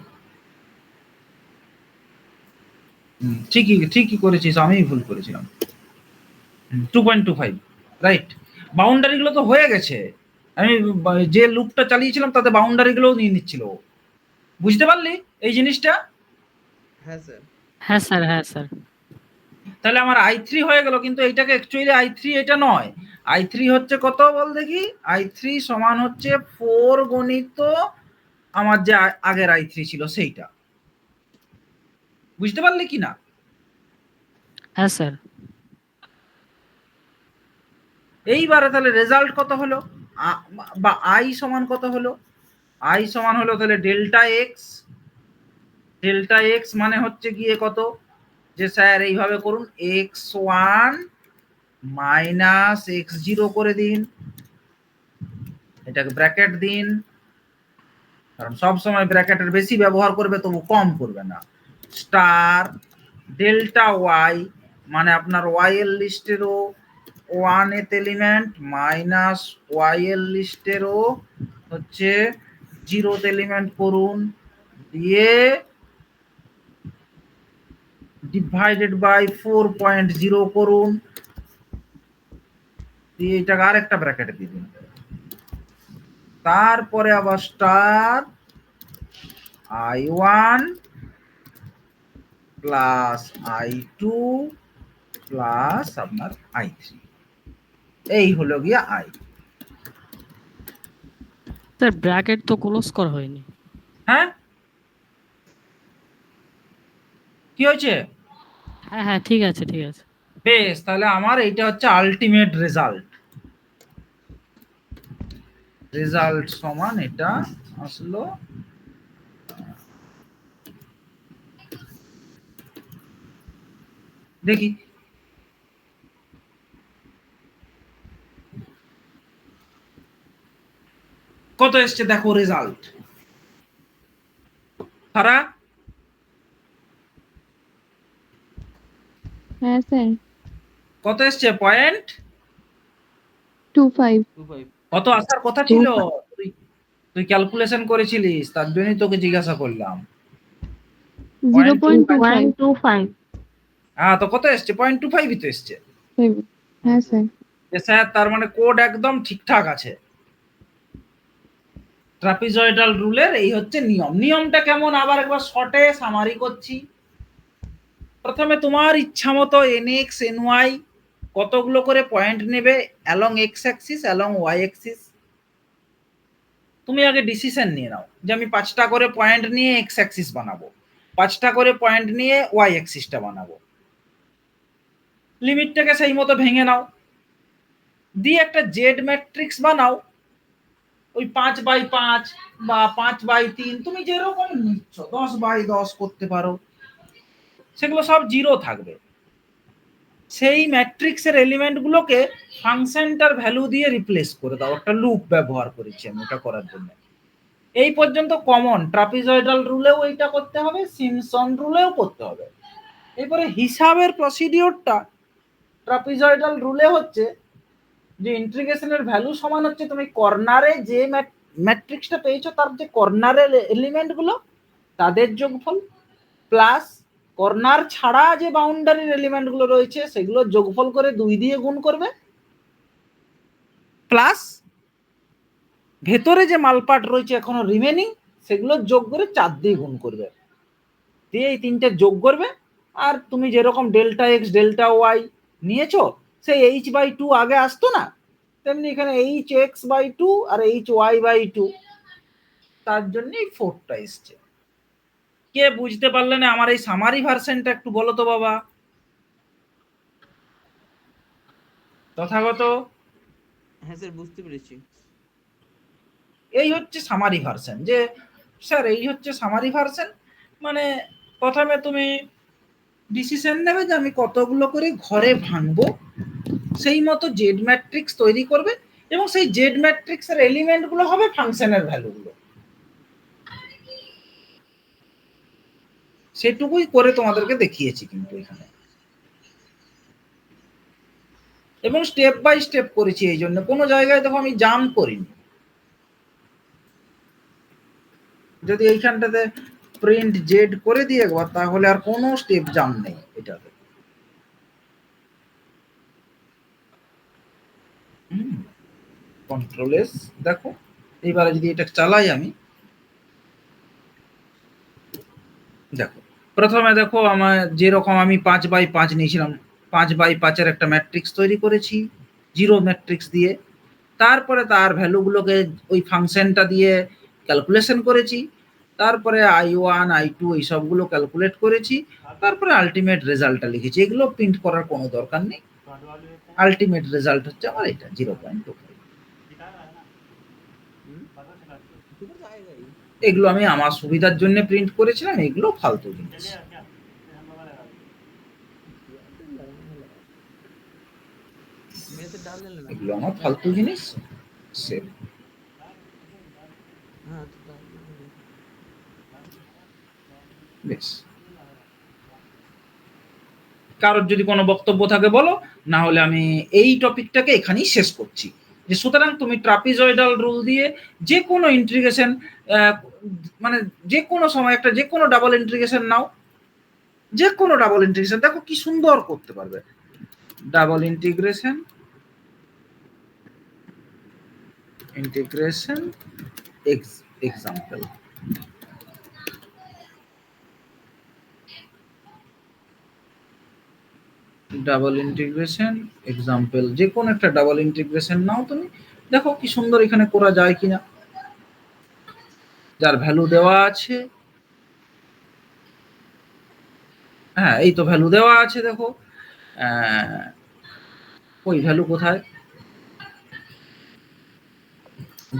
ঠিকই ঠিকই করেছিস, আমিই ভুল করেছিলাম। 2.25, রাইট। বাউন্ডারি গুলো তো হয়ে গেছে। আমি যে লুপটা চালিয়েছিলাম তাতে বাউন্ডারি গুলোও নিয়ে নিচ্ছিল। বুঝতে পারলি এই জিনিসটা? হ্যাঁ স্যার। হ্যাঁ স্যার, হ্যাঁ স্যার। তাহলে আমার i3 হয়ে গেল, কিন্তু এইটাকে অ্যাকচুয়ালি i3 এটা নয়। i3 হচ্ছে কত বল দেখি? i3 সমান হচ্ছে 4 গণিত আমার যে আগের i3 ছিল সেইটা। বুঝতে পারলি কি না? হ্যাঁ স্যার। এইবারে তাহলে রেজাল্ট কত হলো, বা আই সমান কত হলো? আই সমান হলো তাহলে ডেল্টা এক্স। ডেল্টা এক্স মানে হচ্ছে গিয়ে কত, যে স্যার এইভাবে করুন, x one minus x zero করে দিন, এটাকে ব্র্যাকেট দিন, কারণ সব সময় ব্র্যাকেটের বেশি ব্যবহার করবে তবু কম করবে না, স্টার ডেল্টা ওয়াই মানে আপনার ওয়াই এর লিস্টেরও ওয়ান এত এলিমেন্ট মাইনাস ওয়াই এর লিস্টেরও হচ্ছে জিরোতে এলিমেন্ট করুন, দিয়ে ডিভাইডেড বাই 4.0 করুন, দিয়ে এটাকে আরেকটা ব্র্যাকেটে দিয়ে দিন, তারপরে আবার star i one plus i two plus আপনার আই থ্রি, এই হলো গিয়ে আই। স্যার ব্র্যাকেট তো ক্লোজ করা হয়নি। হ্যাঁ কি হয়েছে? হ্যাঁ হ্যাঁ ঠিক আছে ঠিক আছে। বেশ, তাহলে আমার এইটা হচ্ছে আলটিমেট রেজাল্ট। রেজাল্ট সমান এটা আসলো দেখি কত এসছে, দেখো রেজাল্ট তারা হ্যাঁ স্যার, কত এসছে পয়েন্ট 25 কত আসার কথা ছিল? তুই তুই ক্যালকুলেশন করেছিলিস, তার জন্যই তোকে জিজ্ঞাসা করলাম। 0.25। হ্যাঁ তো কত এসছে? 0.25 তো এসছে। হ্যাঁ স্যার। যে স্যার তার মানে কোড একদম ঠিকঠাক আছে। ট্রাপিজয়েডাল রুলের এই হচ্ছে নিয়ম। নিয়মটা কেমন আবার একবার শর্টে সামারি করছি। প্রথমে তোমার ইচ্ছা মতো nx ny কতগুলো করে পয়েন্ট নেবে along x axis along y axis. তুমি আগে ডিসিশন নিয়ে নাও যে আমি 5টা করে পয়েন্ট নিয়ে এক্স অ্যাক্সিস বানাবো, 5টা করে পয়েন্ট নিয়ে ওয়াই অ্যাক্সিসটা বানাবো। লিমিটটাকে সেই মতো ভেঙে নাও, দিয়ে একটা জেড ম্যাট্রিক্স বানাও, ওই 5x5 বা 5x3 তুমি যেরকম নিচ্ছ, 10x10 করতে পারো, সেগুলো সব জিরো থাকবে। সেই ম্যাট্রিক্সের এলিমেন্টগুলোকে ফাংশনটার ভ্যালু দিয়ে রিপ্লেস করে দাও। একটা লুপ ব্যবহার করেছি আমি ওটা করার জন্য। এই পর্যন্ত কমন, ট্রাপিজয়েডাল রুলেও এইটা করতে হবে, সিমসন রুলেও করতে হবে। এরপরে হিসাবের প্রসিডিওরটা ট্রাপিজয়েডাল রুলে হচ্ছে যে ইন্টিগ্রেশনের ভ্যালু সমান হচ্ছে তুমি কর্নারে যে ম্যাট্রিক্সটা পেয়েছো তার যে কর্নারের এলিমেন্টগুলো তাদের যোগফল প্লাস কর্নার ছাড়া যে বাউন্ডারির এলিমেন্টগুলো রয়েছে সেগুলো যোগফল করে 2 দিয়ে গুণ করবে, প্লাস ভেতরে যে মালপাট রয়েছে এখনো রিমেনিং সেগুলো যোগ করে 4 দিয়ে গুণ করবে, দিয়ে এই 3টে যোগ করবে। আর তুমি যেরকম ডেল্টা এক্স ডেল্টা ওয়াই নিয়েছো সেই h/2 আগে আসতো না, তেমনি এখানে hx/2 আর hy/2, তার জন্য এই 4টা এসছে। কে বুঝতে পারলে না আমার এই সামারি ভার্সনটা একটু বলো তো বাবা তথাগত। হ্যাঁ স্যার বুঝতে পেরেছি। এই হচ্ছে সামারি ভার্সন, যে স্যার এই হচ্ছে সামারি ভার্সন। মানে প্রথমে তুমি ডিসিশন নেবে যে আমি কতগুলো করে ঘরে ভাঙবো, সেই মতো জেড ম্যাট্রিক্স তৈরি করবে এবং সেই জেড ম্যাট্রিক্সের এলিমেন্টগুলো হবে ফাংশনের ভ্যালুগুলো। সেটুকুই করে তোমাদেরকে দেখিয়েছি কিন্তু এখানে, এবং স্টেপ বাই স্টেপ করেছি, এই জন্য কোনো জায়গায় দেখো আমি জাম্প করিনি। যদি এইখানটাতে প্রিন্ট জেড করে দিয়ে একবার তাহলে আর কোনো স্টেপ জাম্প নেই এটাতে। কন্ট্রোল এস, দেখো এইবারে যদি এটা চালাই আমি, দেখো প্রথমে দেখো আমার যেরকম আমি 5x5 নিয়েছিলাম, 5x5 একটা ম্যাট্রিক্স তৈরি করেছি জিরো ম্যাট্রিক্স দিয়ে, তারপরে তার ভ্যালুগুলোকে ওই ফাংশনটা দিয়ে ক্যালকুলেশন করেছি, তারপরে i1 i2 এই সবগুলো ক্যালকুলেট করেছি, তারপরে আলটিমেট রেজাল্টটা লিখেছি। এগুলো প্রিন্ট করার কোনো দরকার নেই, আলটিমেট রেজাল্ট হচ্ছে আমার এটা 0.25। দুটো জায়গায় এগুলো আমি আমার সুবিধার জন্য প্রিন্ট করেছিলাম, এগুলো ফালতু জিনিস। মেসে ডাল দিলে না এগুলো আমার ফালতু জিনিস। সেভ। হ্যাঁ তো ডাল দিলে। বেশ, কারোর যদি কোনো বক্তব্য থাকে বলো, না হলে আমি এই টপিকটাকে এখানেই শেষ করছি। যে সুতরাং তুমি ট্রাপিজয়েডাল রুল দিয়ে যে কোনো ইন্টিগ্রেশন, মানে যে কোনো সময় একটা যে কোনো ডাবল ইন্টিগ্রেশন নাও, যে কোনো ডাবল ইন্টিগ্রেশন দেখো কি সুন্দর করতে পারবে। Double integration example, double integration example, যে কোনো একটা ডাবল ইন্টিগ্রেশন নাও তুমি, দেখো কি সুন্দর এখানে করা যায় কিনা। যার ভ্যালু দেওয়া আছে, হ্যাঁ এই তো ভ্যালু দেওয়া আছে, দেখো ওই ভ্যালু কোথায়,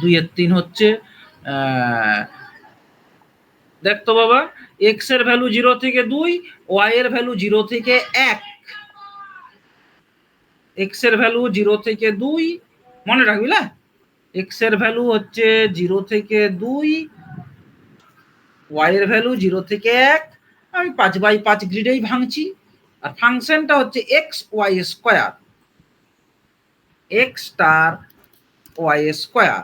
2/3 হচ্ছে দেখ তো বাবা, x এর ভ্যালু 0 থেকে 2, y এর ভ্যালু 0 থেকে 1। x এর ভ্যালু 0 থেকে 2, মনে রাখবি না, x এর ভ্যালু হচ্ছে 0 থেকে 2, y এর ভ্যালু 0 থেকে 1। আমি 5/5 গ্রিডেই ভাঙছি। আর ফাংশনটা হচ্ছে x y square, x star y square.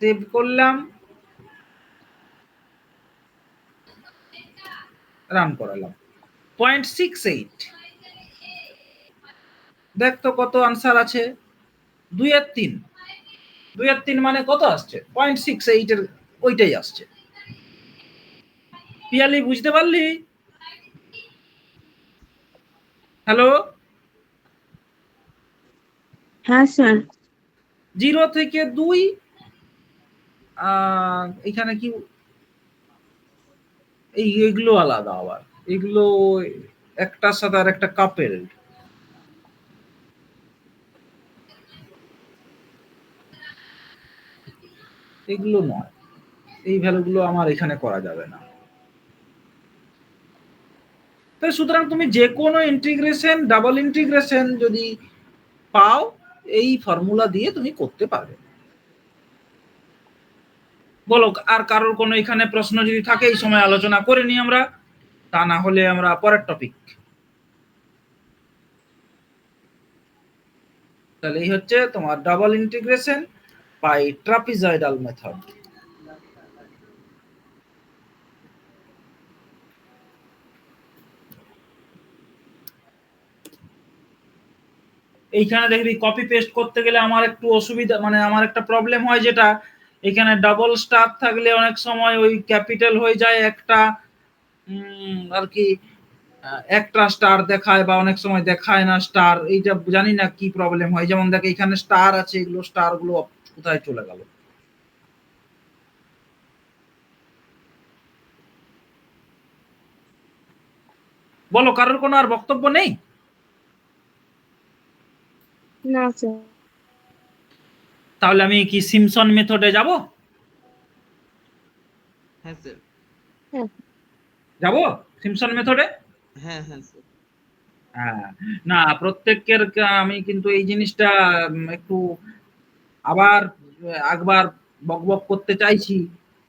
Save করলাম, রান করালাম। 0.68, দেখ তো কত আনসার আছে, 2/3। 2/3 মানে কত আসছে, 0.68 এর ওইটাই আসছে। পিয়ালি বুঝতে পারলি? হ্যালো, হ্যাঁ স্যার। 0 থেকে 2, এখানে কি এইগুলো আলাদা, আবার এগুলো একটার সাথে আর একটা কাপের, এগুলো নয়, এই ভ্যালুগুলো আমার এখানে করা যাবে না। তো সুতরাং তুমি যে কোনো ইন্টিগ্রেশন, ডাবল ইন্টিগ্রেশন যদি পাও, এই ফর্মুলা দিয়ে তুমি করতে পারবে। বলো, আর কারোর কোনো এখানে প্রশ্ন যদি থাকে এই সময় আলোচনা করে নি আমরা, তা না হলে আমরা পরের টপিক। তাহলে এই হচ্ছে তোমার double integration by trapezoidal method. এইখানে দেখবি কপি পেস্ট করতে গেলে আমার একটু অসুবিধা, মানে আমার একটা প্রবলেম হয়, যেটা এখানে ডাবল স্টার থাকলে অনেক সময় ওই ক্যাপিটাল হয়ে যায় একটা, আর কি একটা স্টার দেখায়, বা অনেক সময় দেখায় না স্টার, এইটা জানি না কি প্রবলেম হয়। যেমন দেখ এখানে স্টার আছে, এগুলো স্টার গুলো কোথায় চলে গেল। বলো, কারোর কোনো আর বক্তব্য নেই? না স্যার। তাহলে আমি কি সিমসন মেথডে যাব? হ্যাঁ স্যার। হ্যাঁ যাব সিমসন মেথডে? হ্যাঁ হ্যাঁ স্যার। হ্যাঁ, না প্রত্যেকের আমি কিন্তু এই জিনিসটা একটু আবার একবার বকবক করতে চাইছি।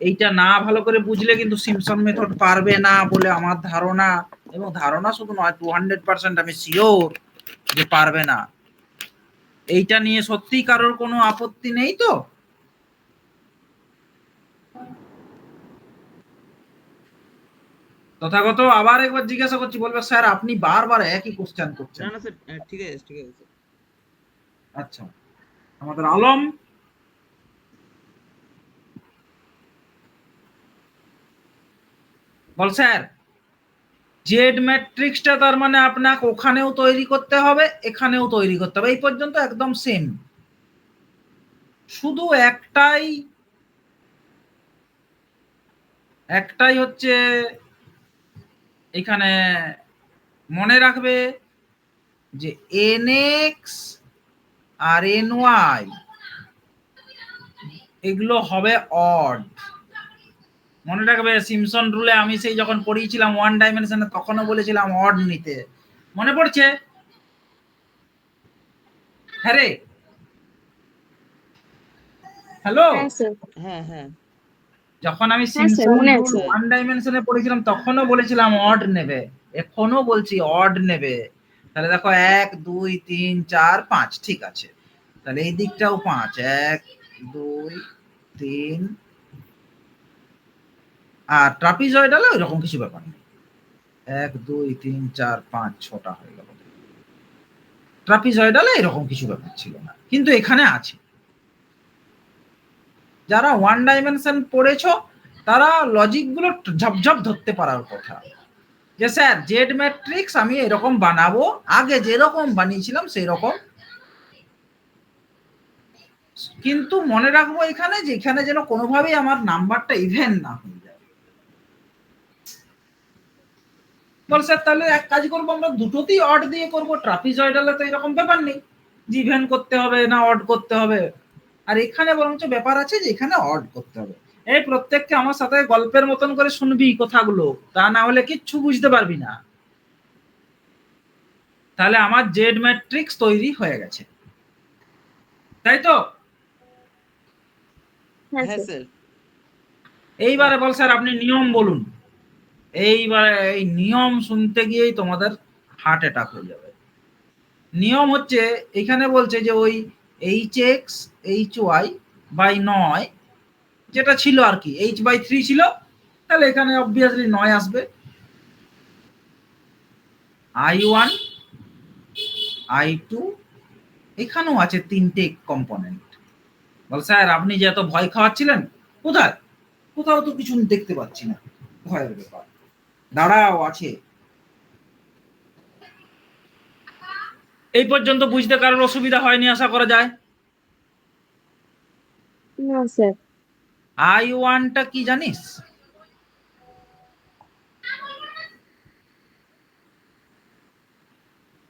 এইটা না ভালো করে বুঝলে কিন্তু সিমসন মেথড পারবে না বলে আমার ধারণা, এবং ধারণা শুধু নয়, 200% আমি শিওর যে পারবে না। এইটা নিয়ে সত্যি কারোর কোনো আপত্তি নেই তো? তথাগত আবার একবার জিজ্ঞাসা করছি, বলবে স্যার আপনি বারবার একই কোশ্চেন করছেন। না না স্যার, ঠিক আছে ঠিক আছে স্যার। আচ্ছা, আমাদের আলম, বল স্যার, জেড ম্যাট্রিক্সটা তার মানে আপনাকে ওখানেও তৈরি করতে হবে, এখানেও তৈরি করতে হবে, এই পর্যন্ত একদম সেম। শুধু একটাই হচ্ছে এখানে মনে রাখবে, যে nx আর ny এগুলো হবে অড। মনে রাখবে সিমসন রুলে আমি সেই যখন পড়িয়েছিলাম ওয়ান ডাইমেনশনে তখনও বলেছিলাম অড নিতে, মনে পড়ছে? হ্যাঁ রে, হ্যালো, হ্যাঁ স্যার। হ্যাঁ হ্যাঁ যখন আমি হ্যাঁ স্যার, সিমসন মনে রুল আছে। ওয়ান ডাইমেনশনে পড়েছিলাম তখনও বলেছিলাম অড নেবে, এখনো বলছি অড নেবে। তাহলে দেখো 1 2 3 4 5, ঠিক আছে। তাহলে এই দিকটাও 5, 1 2 3, আর ট্রাপিজয়েডালে ওইরকম কিছু ব্যাপার নেই, 1 2 3 4 5 6টা হয়ে গেল। ট্রাপিজয়েডালে এরকম কিছু ব্যাপার ছিল না, কিন্তু এখানে আছে। যারা ওয়ান ডাইমেনশন পড়েছো তারা লজিক গুলো ঝপঝপ ধরতে পারার কথা, যে স্যার জেড ম্যাট্রিক্স আমি এরকম বানাবো, আগে যেরকম বানিয়েছিলাম সেই রকম। কিন্তু মনে রাখবো এখানে যে এখানে যেন কোনোভাবেই আমার নাম্বারটা ইভেন না হয়ে যায়। বল স্যার তাহলে এক কাজ করবো, আমরা দুটোতেই অড দিয়ে করবো, ট্রাপিজয়েডালে তো এরকম ব্যাপার নেই যে ইভেন করতে হবে না অড করতে হবে, আর এখানে বরঞ্চ ব্যাপার আছে যে এখানে অড করতে হবে। এই প্রত্যেককে আমার সাথে গল্পের মতন করে শুনবি কথাগুলো, তা না হলে কিচ্ছু বুঝতে পারবি না। তাহলে আমার জেড ম্যাট্রিক্স তৈরি হয়ে গেছে, তাই তো? হ্যাঁ হ্যাঁ স্যার। স্যার। এইবারে বল স্যার আপনি নিয়ম বলুন। এইবারে এই নিয়ম শুনতে গিয়েই তোমাদের হার্ট অ্যাটাক হয়ে যাবে। নিয়ম হচ্ছে এখানে বলছে যে ওই hx hy বাই 9 যেটা ছিল আর কি, h/3 ছিল, তাহলে এখানে অবভিয়াসলি 9 আসবে। i1 i2 এখানেও আছে তিনটে কম্পোনেন্ট। বল স্যার আপনি যে এত ভয় খাওয়াচ্ছিলেন, কোথায়? কোথাও তো কিছু দেখতে পাচ্ছি না ভয়ের ব্যাপার, দাঁড়াও আছে। এই পর্যন্ত বুঝতে কারোর অসুবিধা হয়নি আশা করা যায়। না স্যার। i1টা কি জানিস?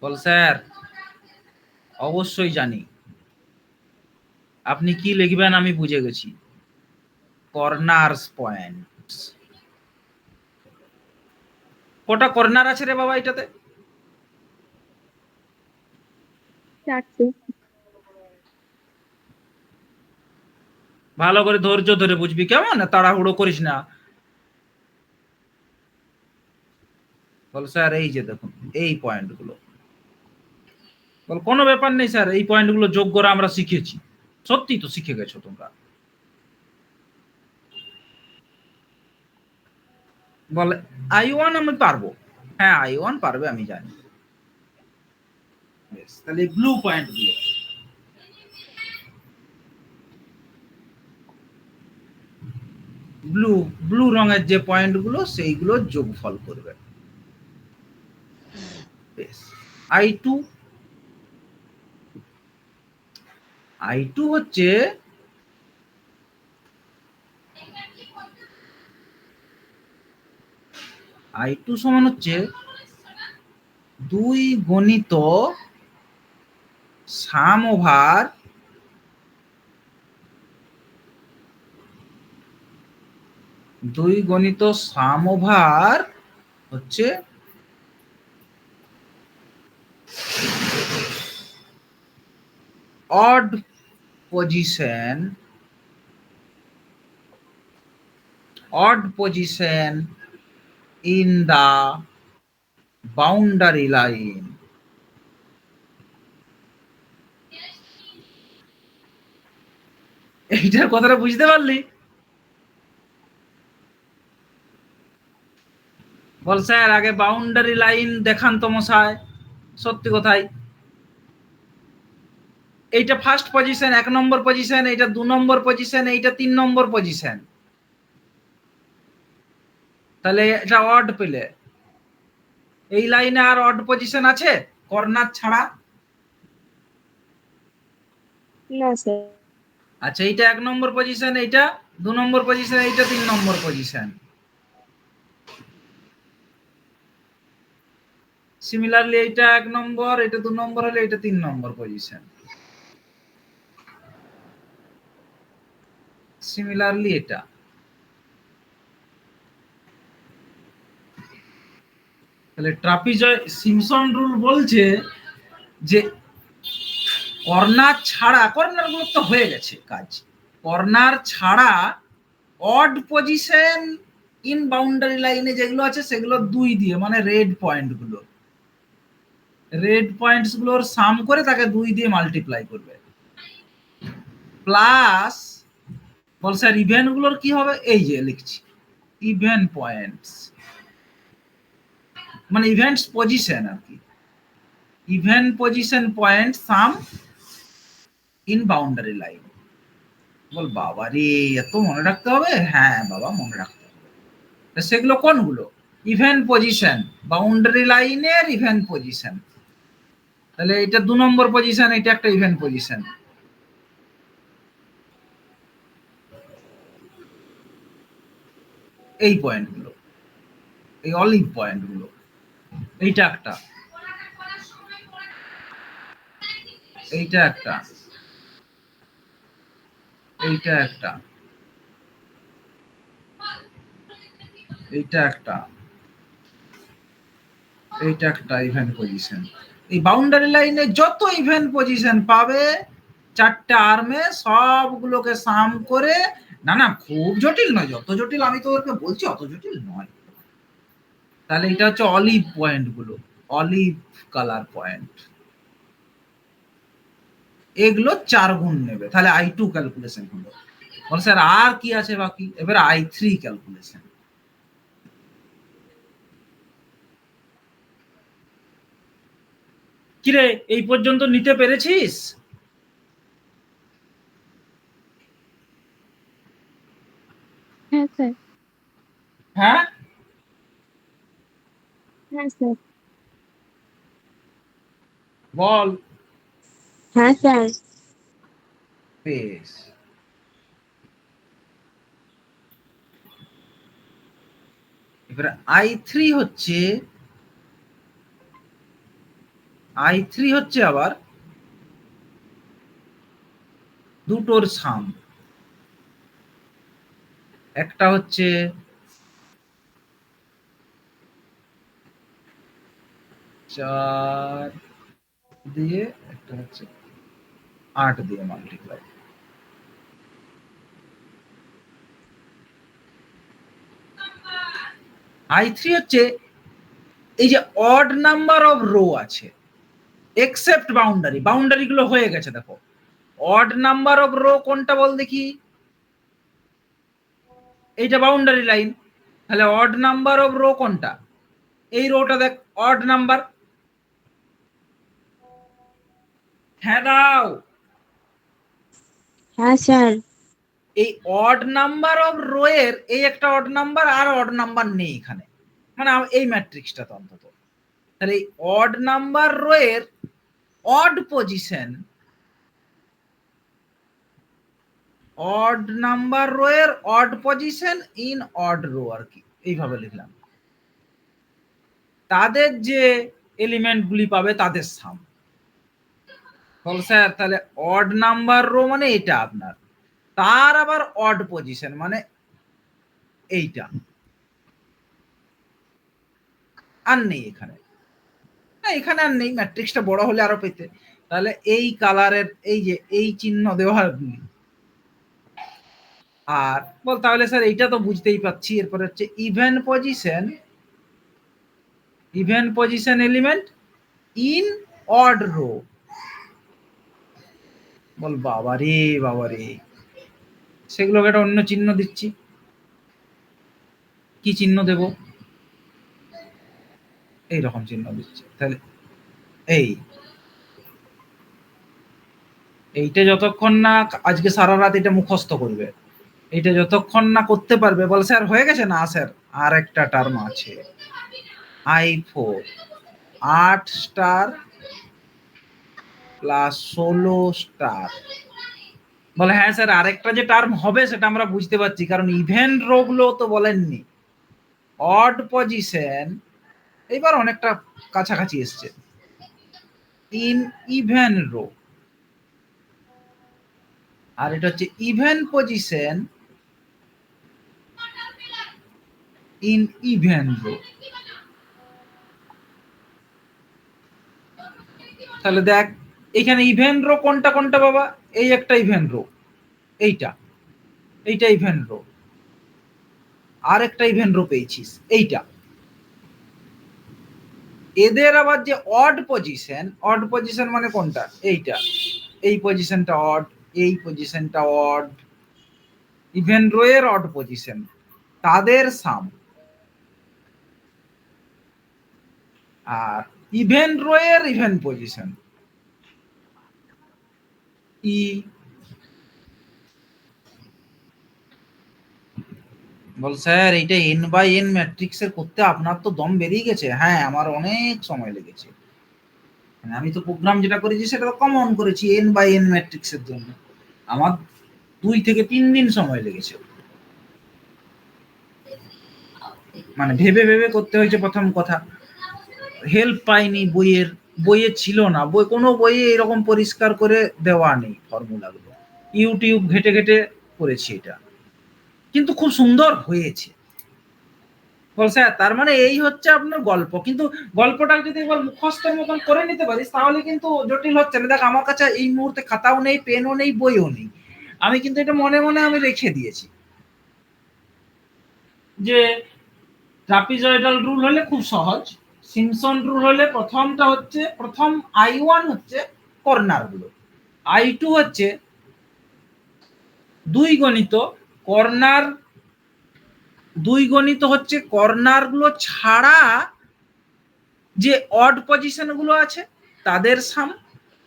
বল স্যার অবশ্যই জানি। আপনি কি লিখবেন আমি বুঝে গেছি, কর্নার্স পয়েন্ট। কটা কর্নার আছে রে বাবা এটাতে? 4টে। ভালো করে ধৈর্য ধরে বুঝবি, কেমন? তাড়াহুড়ো করিস না। বল স্যার এই যে দেখুন এই পয়েন্টগুলো। বল কোনো ব্যাপার নেই স্যার, এই পয়েন্টগুলো যোগ করা আমরা শিখেছি। সত্যি তো শিখে গেছো তোমরা। বলে i1 আমি পারবো, হ্যাঁ i1 পারবে আমি জানি। বেশ, তাহলে ব্লু পয়েন্ট গুলো, ব্লু ব্লু রঙের যে পয়েন্ট গুলো সেইগুলো যোগফল করবে। বেশ, i2 হচ্ছে i2 সমান হচ্ছে 2 গণিত সাম ওভার 2 গণিত সাম ওভার হচ্ছে odd position in the boundary line. এইটার কথাটা বুঝতে পারলি? বল স্যার আগে বাউন্ডারি লাইন দেখান তো মশাই। সত্যি কথাই, এইটা ফার্স্ট পজিশন, 1 নম্বর পজিশন, এইটা 2 নম্বর পজিশন, এইটা 3 নম্বর পজিশন। তাহলে এটা অড পেলে, এই লাইনে আর অড পজিশন আছে কর্নার ছাড়া? না স্যার। আচ্ছা এইটা 1 নম্বর পজিশন, এইটা 2 নম্বর পজিশন, এইটা 3 নম্বর পজিশন। সিমিলারলি এইটা 1 নম্বর, এটা 2 নম্বর হলে এটা 3 নম্বর পজিশন। সিমিলারলি এটা তাহলে ট্রাপিজয় সিম্পসন রুল বলছে যে কর্নার ছাড়া, কর্নার গুলো তো হয়ে গেছে কাজ, কর্নার ছাড়া অড পজিশন ইন বাউন্ডারি লাইনে যেগুলো আছে সেগুলো 2 দিয়ে, মানে রেড পয়েন্ট গুলো, রেড পয়েন্টস গুলোর সাম করে তাকে 2 দিয়ে মাল্টিপ্লাই করবে, প্লাস বলছে আর ইভেন্ট গুলোর কি হবে, এই যে লিখছি ইভেন্ট পয়েন্টস, মানে ইভেন্টস পজিশন আর কি, event position point sum in boundary line. বল বাবা রে, এত মনে রাখতে হবে? হ্যাঁ বাবা মনে রাখতে হবে। সেগুলো কোনগুলো? ইভেন্ট পজিশন, বাউন্ডারি লাইনের ইভেন্ট পজিশন। তাহলে এটা 2 নম্বর পজিশন, এটা একটা ইভেন্ট পজিশন। এই পয়েন্টগুলো, এই অলিভ পয়েন্টগুলো, এইটা একটা, এইটা একটা, এইটা একটা, এইটা একটা, এইটা একটা ইভেন্ট পজিশন। এই বাউন্ডারি লাইনে যত ইভেন্ট পজিশন পাবে 4টে আর্মে সবগুলোকে সাম করে, না না খুব জটিল নয়, যত জটিল আমি তোদেরকে বলছি অত জটিল নয়। তাহলে এটা হচ্ছে অলিভ পয়েন্ট গুলো, অলিভ কালার পয়েন্ট, এগুলো 4 গুণ নেবে, তাহলে I2 ক্যালকুলেশন হলো। বল স্যার আর কি আছে বাকি? এবার I3 ক্যালকুলেশন। কিরে এই পর্যন্ত নিতে পেরেছিস? হ্যাঁ স্যার। হ্যাঁ হ্যাঁ স্যার। বল। হ্যাঁ স্যার। বেশ, এবার I3 হচ্ছে, I3 হচ্ছে আবার দুটোর সাম, একটা হচ্ছে 4 দিয়ে, একটা হচ্ছে 8 দিয়ে মাল্টিপ্লাই। I3 হচ্ছে এই যে অড নাম্বার অফ রো আছে এক্সেপ্ট বাউন্ডারি, বাউন্ডারি গুলো হয়ে গেছে দেখো, অড নাম্বার অফ রো কোনটা বল দেখি? এইটা বাউন্ডারি লাইন, তাহলে অড নাম্বার অফ রো কোনটা? এই রোটা দেখ অড নাম্বার। হ্যাঁ দাও। হ্যাঁ স্যার। এই অড নাম্বার অফ রো এর এই একটা অড নাম্বার আর অড নাম্বার নেই এখানে, মানে এই ম্যাট্রিক্সটা তো অন্তত। তাহলে এই অড নাম্বার রো এর odd position, odd number row এর odd position in odd row আর কি, এইভাবে লিখলাম। তাদের যে এলিমেন্ট গুলি পাবে তাদের সাম। বল স্যার তাহলে অড নাম্বার রো মানে এটা আপনার, তার আবার অড পজিশন মানে এইটা, আর নেই এখানে, এখানে আর নেই, ম্যাট্রিক্সটা বড় হলে আরো পেতে। তাহলে এই কালারের এই যে এই চিহ্ন দেওয়ার গুলি, আর বল তাহলে স্যার এইটা তো বুঝতেই পাচ্ছি। এরপর হচ্ছে even position, even position element in odd row. বল বাবা রে বাবা রে, সেগুলোকে একটা অন্য চিহ্ন দিচ্ছি। কি চিহ্ন দেব? এইরকম চিহ্ন দিচ্ছি। তাহলে এইটা যতক্ষণ না আজকে সারা রাত এটা মুখস্থ করবে, এটা যতক্ষণ না করতে পারবে, বল স্যার হয়ে গেছে না স্যার আর একটা টার্ম আছে I4 8 স্টার প্লাস 16 স্টার। বলে হ্যাঁ স্যার আরেকটা যে টার্ম হবে সেটা আমরা বুঝতে পারছি, কারণ ইভেন্ট রো গুলো তো বলেননি। অড পজিশন এইবার অনেকটা কাছাকাছি এসছে। ইন ইভেন রো, আর এটা হচ্ছে even position in even row. তাহলে দেখ এখানে ইভেন রো কোনটা কোনটা বাবা, এই একটা ইভেন রো, এইটা এইটা ইভেন রো, আর একটা ইভেন রো পেয়েছিস এইটা। এদের আবার যে অড পজিশন মানে কোনটা, এইটা, এই পজিশনটা অড, এই পজিশনটা অড, ইভেন রো এর অড পজিশন, তাদের সাম। আর ইভেন রো এর ইভেন পজিশন ই। বল স্যার এইটা এন বাই এন ম্যাট্রিক্সের করতে আপনার তো দম বেরিয়ে গেছে। হ্যাঁ, আমার অনেক সময় লেগেছে। মানে আমি তো প্রোগ্রাম যেটা করেছি সেটা তো কমন করেছি এন বাই এন ম্যাট্রিক্সের জন্য, আমার 2 থেকে 3 দিন সময় লেগেছে। মানে ভেবে ভেবে করতে হয়েছে। প্রথম কথা, হেল্প পাইনি বইয়ের, বইয়ে ছিল না, বই কোনো বইয়ে এরকম পরিষ্কার করে দেওয়া নেই ফর্মুলাগুলো, ইউটিউব ঘেটে ঘেটে করেছি এটা, কিন্তু খুব সুন্দর হয়েছে। বল স্যার তার মানে এই হচ্ছে আপনার গল্প, কিন্তু গল্পটা যদি একবার মুখস্থের মতন করে নিতে পারিস তাহলে কিন্তু জটিল হচ্ছে না। দেখ আমার কাছে এই মুহূর্তে খাতাও নেই, পেনও নেই, বইও নেই, আমি কিন্তু এটা মনে মনে আমি রেখে দিয়েছি যে ট্রাপিজয়েডাল রুল হলে খুব সহজ, সিমসন রুল হলে প্রথমটা হচ্ছে, প্রথম I1 হচ্ছে কর্নার গুলো, I2 হচ্ছে 2 গণিত কর্নার, 2 গণিত হচ্ছে কর্নার গুলো ছাড়া যে অড পজিশন গুলো আছে তাদের সাম,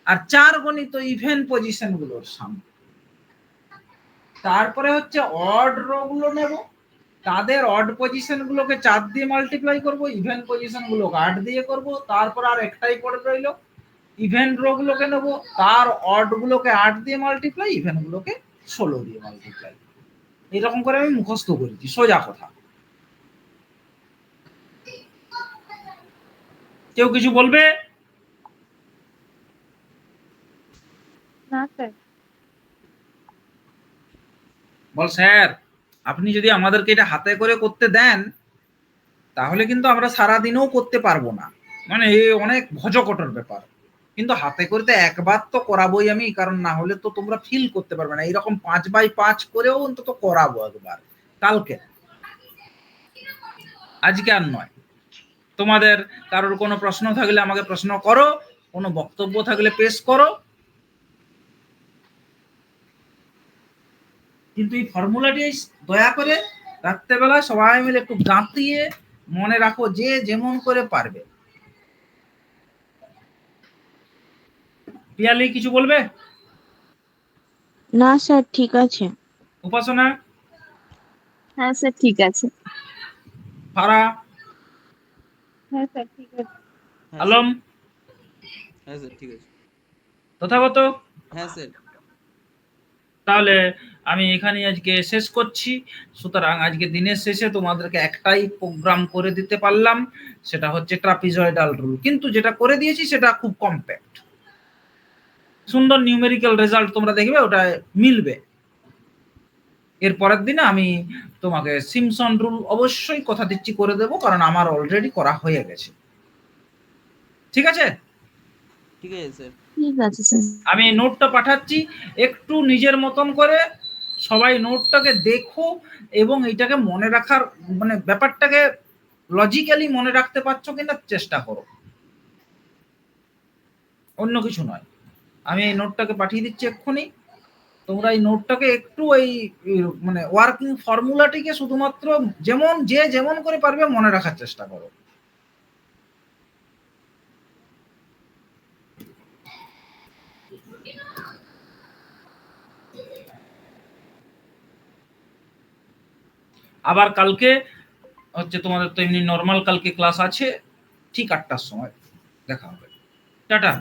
আর 4 গণিত ইভেন পজিশন গুলোর সাম। তারপরে হচ্ছে অড রো গুলো নেব, তাদের অড পজিশন গুলোকে 4 দিয়ে মাল্টিপ্লাই করব, ইভেন পজিশন গুলোকে 8 দিয়ে করব, তারপর আর একটাই পড়ে রইল ইভেন রো গুলোকে নেব, তার অড গুলোকে 8 দিয়ে মাল্টিপ্লাই, ইভেন গুলোকে 16 দিয়ে মাল্টিপ্লাই। এরকম করে আমি মুখস্থ করেছি, সোজা কথা। কেউ কিছু বলবে? না স্যার। বল স্যার আপনি যদি আমাদেরকে এটা হাতে করে করতে দেন তাহলে কিন্তু আমরা সারা দিনও করতে পারবো না, মানে এই অনেক ভজকটর ব্যাপার। কিন্তু হাতে করতে একবার তো করাবোই আমি, কারণ না হলে তো তোমরা ফিল করতে পারবে না। এইরকম 5x5 করেও অন্তত করাবো একবার কালকে, আজকে আর নয়। তোমাদের কারোর কোনো প্রশ্ন থাকলে আমাকে প্রশ্ন করো, কোনো বক্তব্য থাকলে পেশ করো। কিন্তু এই ফর্মুলাটি দয়া করে রাত্রেবেলায় সবাই মিলে একটু গাঁতিয়ে মনে রাখো, যে যেমন করে পারবে। পিয়ালি কিছু বলবে? না স্যার, ঠিক আছে। উপাসনা? হ্যাঁ স্যার ঠিক আছে। ফারা? হ্যাঁ স্যার ঠিক আছে। হ্যাঁ আলম? হ্যাঁ স্যার ঠিক আছে। তথাগত? হ্যাঁ স্যার। তাহলে আমি এখানে আজকে শেষ করছি। সুতরাং আজকে দিনের শেষে তোমাদেরকে একটাই প্রোগ্রাম করে দিতে পারলাম, সেটা হচ্ছে ট্রাপিজয়েডাল রুল, কিন্তু যেটা করে দিয়েছি সেটা খুব কম্প্যাক্ট, সুন্দর নিউমেরিক্যাল রেজাল্ট তোমরা দেখবে ওটা মিলবে। এর পরের দিনে আমি তোমাকে সিমসন রুল অবশ্যই কথা দিচ্ছি করে দেবো, কারণ আমার অলরেডি করা হয়ে গেছে। ঠিক আছে? ঠিক আছে স্যার। ঠিক আছে স্যার। আমি নোটটা পাঠাচ্ছি, একটু নিজের মতন করে সবাই নোটটাকে দেখো এবং এইটাকে মনে রাখার মানে ব্যাপারটাকে লজিক্যালি মনে রাখতে পারছো কিনা চেষ্টা করো, অন্য কিছু নয়। আমি এই নোটটাকে পাঠিয়ে দিচ্ছি এক্ষুনি, তোমরা এই নোটটাকে একটু এই মানে ওয়ার্কিং ফর্মুলাটিকে শুধুমাত্র যেমন যে যেমন করে পারবে মনে রাখার চেষ্টা করো। আবার কালকে হচ্ছে তোমাদের তো এমনি নর্মাল কালকে ক্লাস আছে ঠিক 8টার সময়, দেখা হবে। টাটা।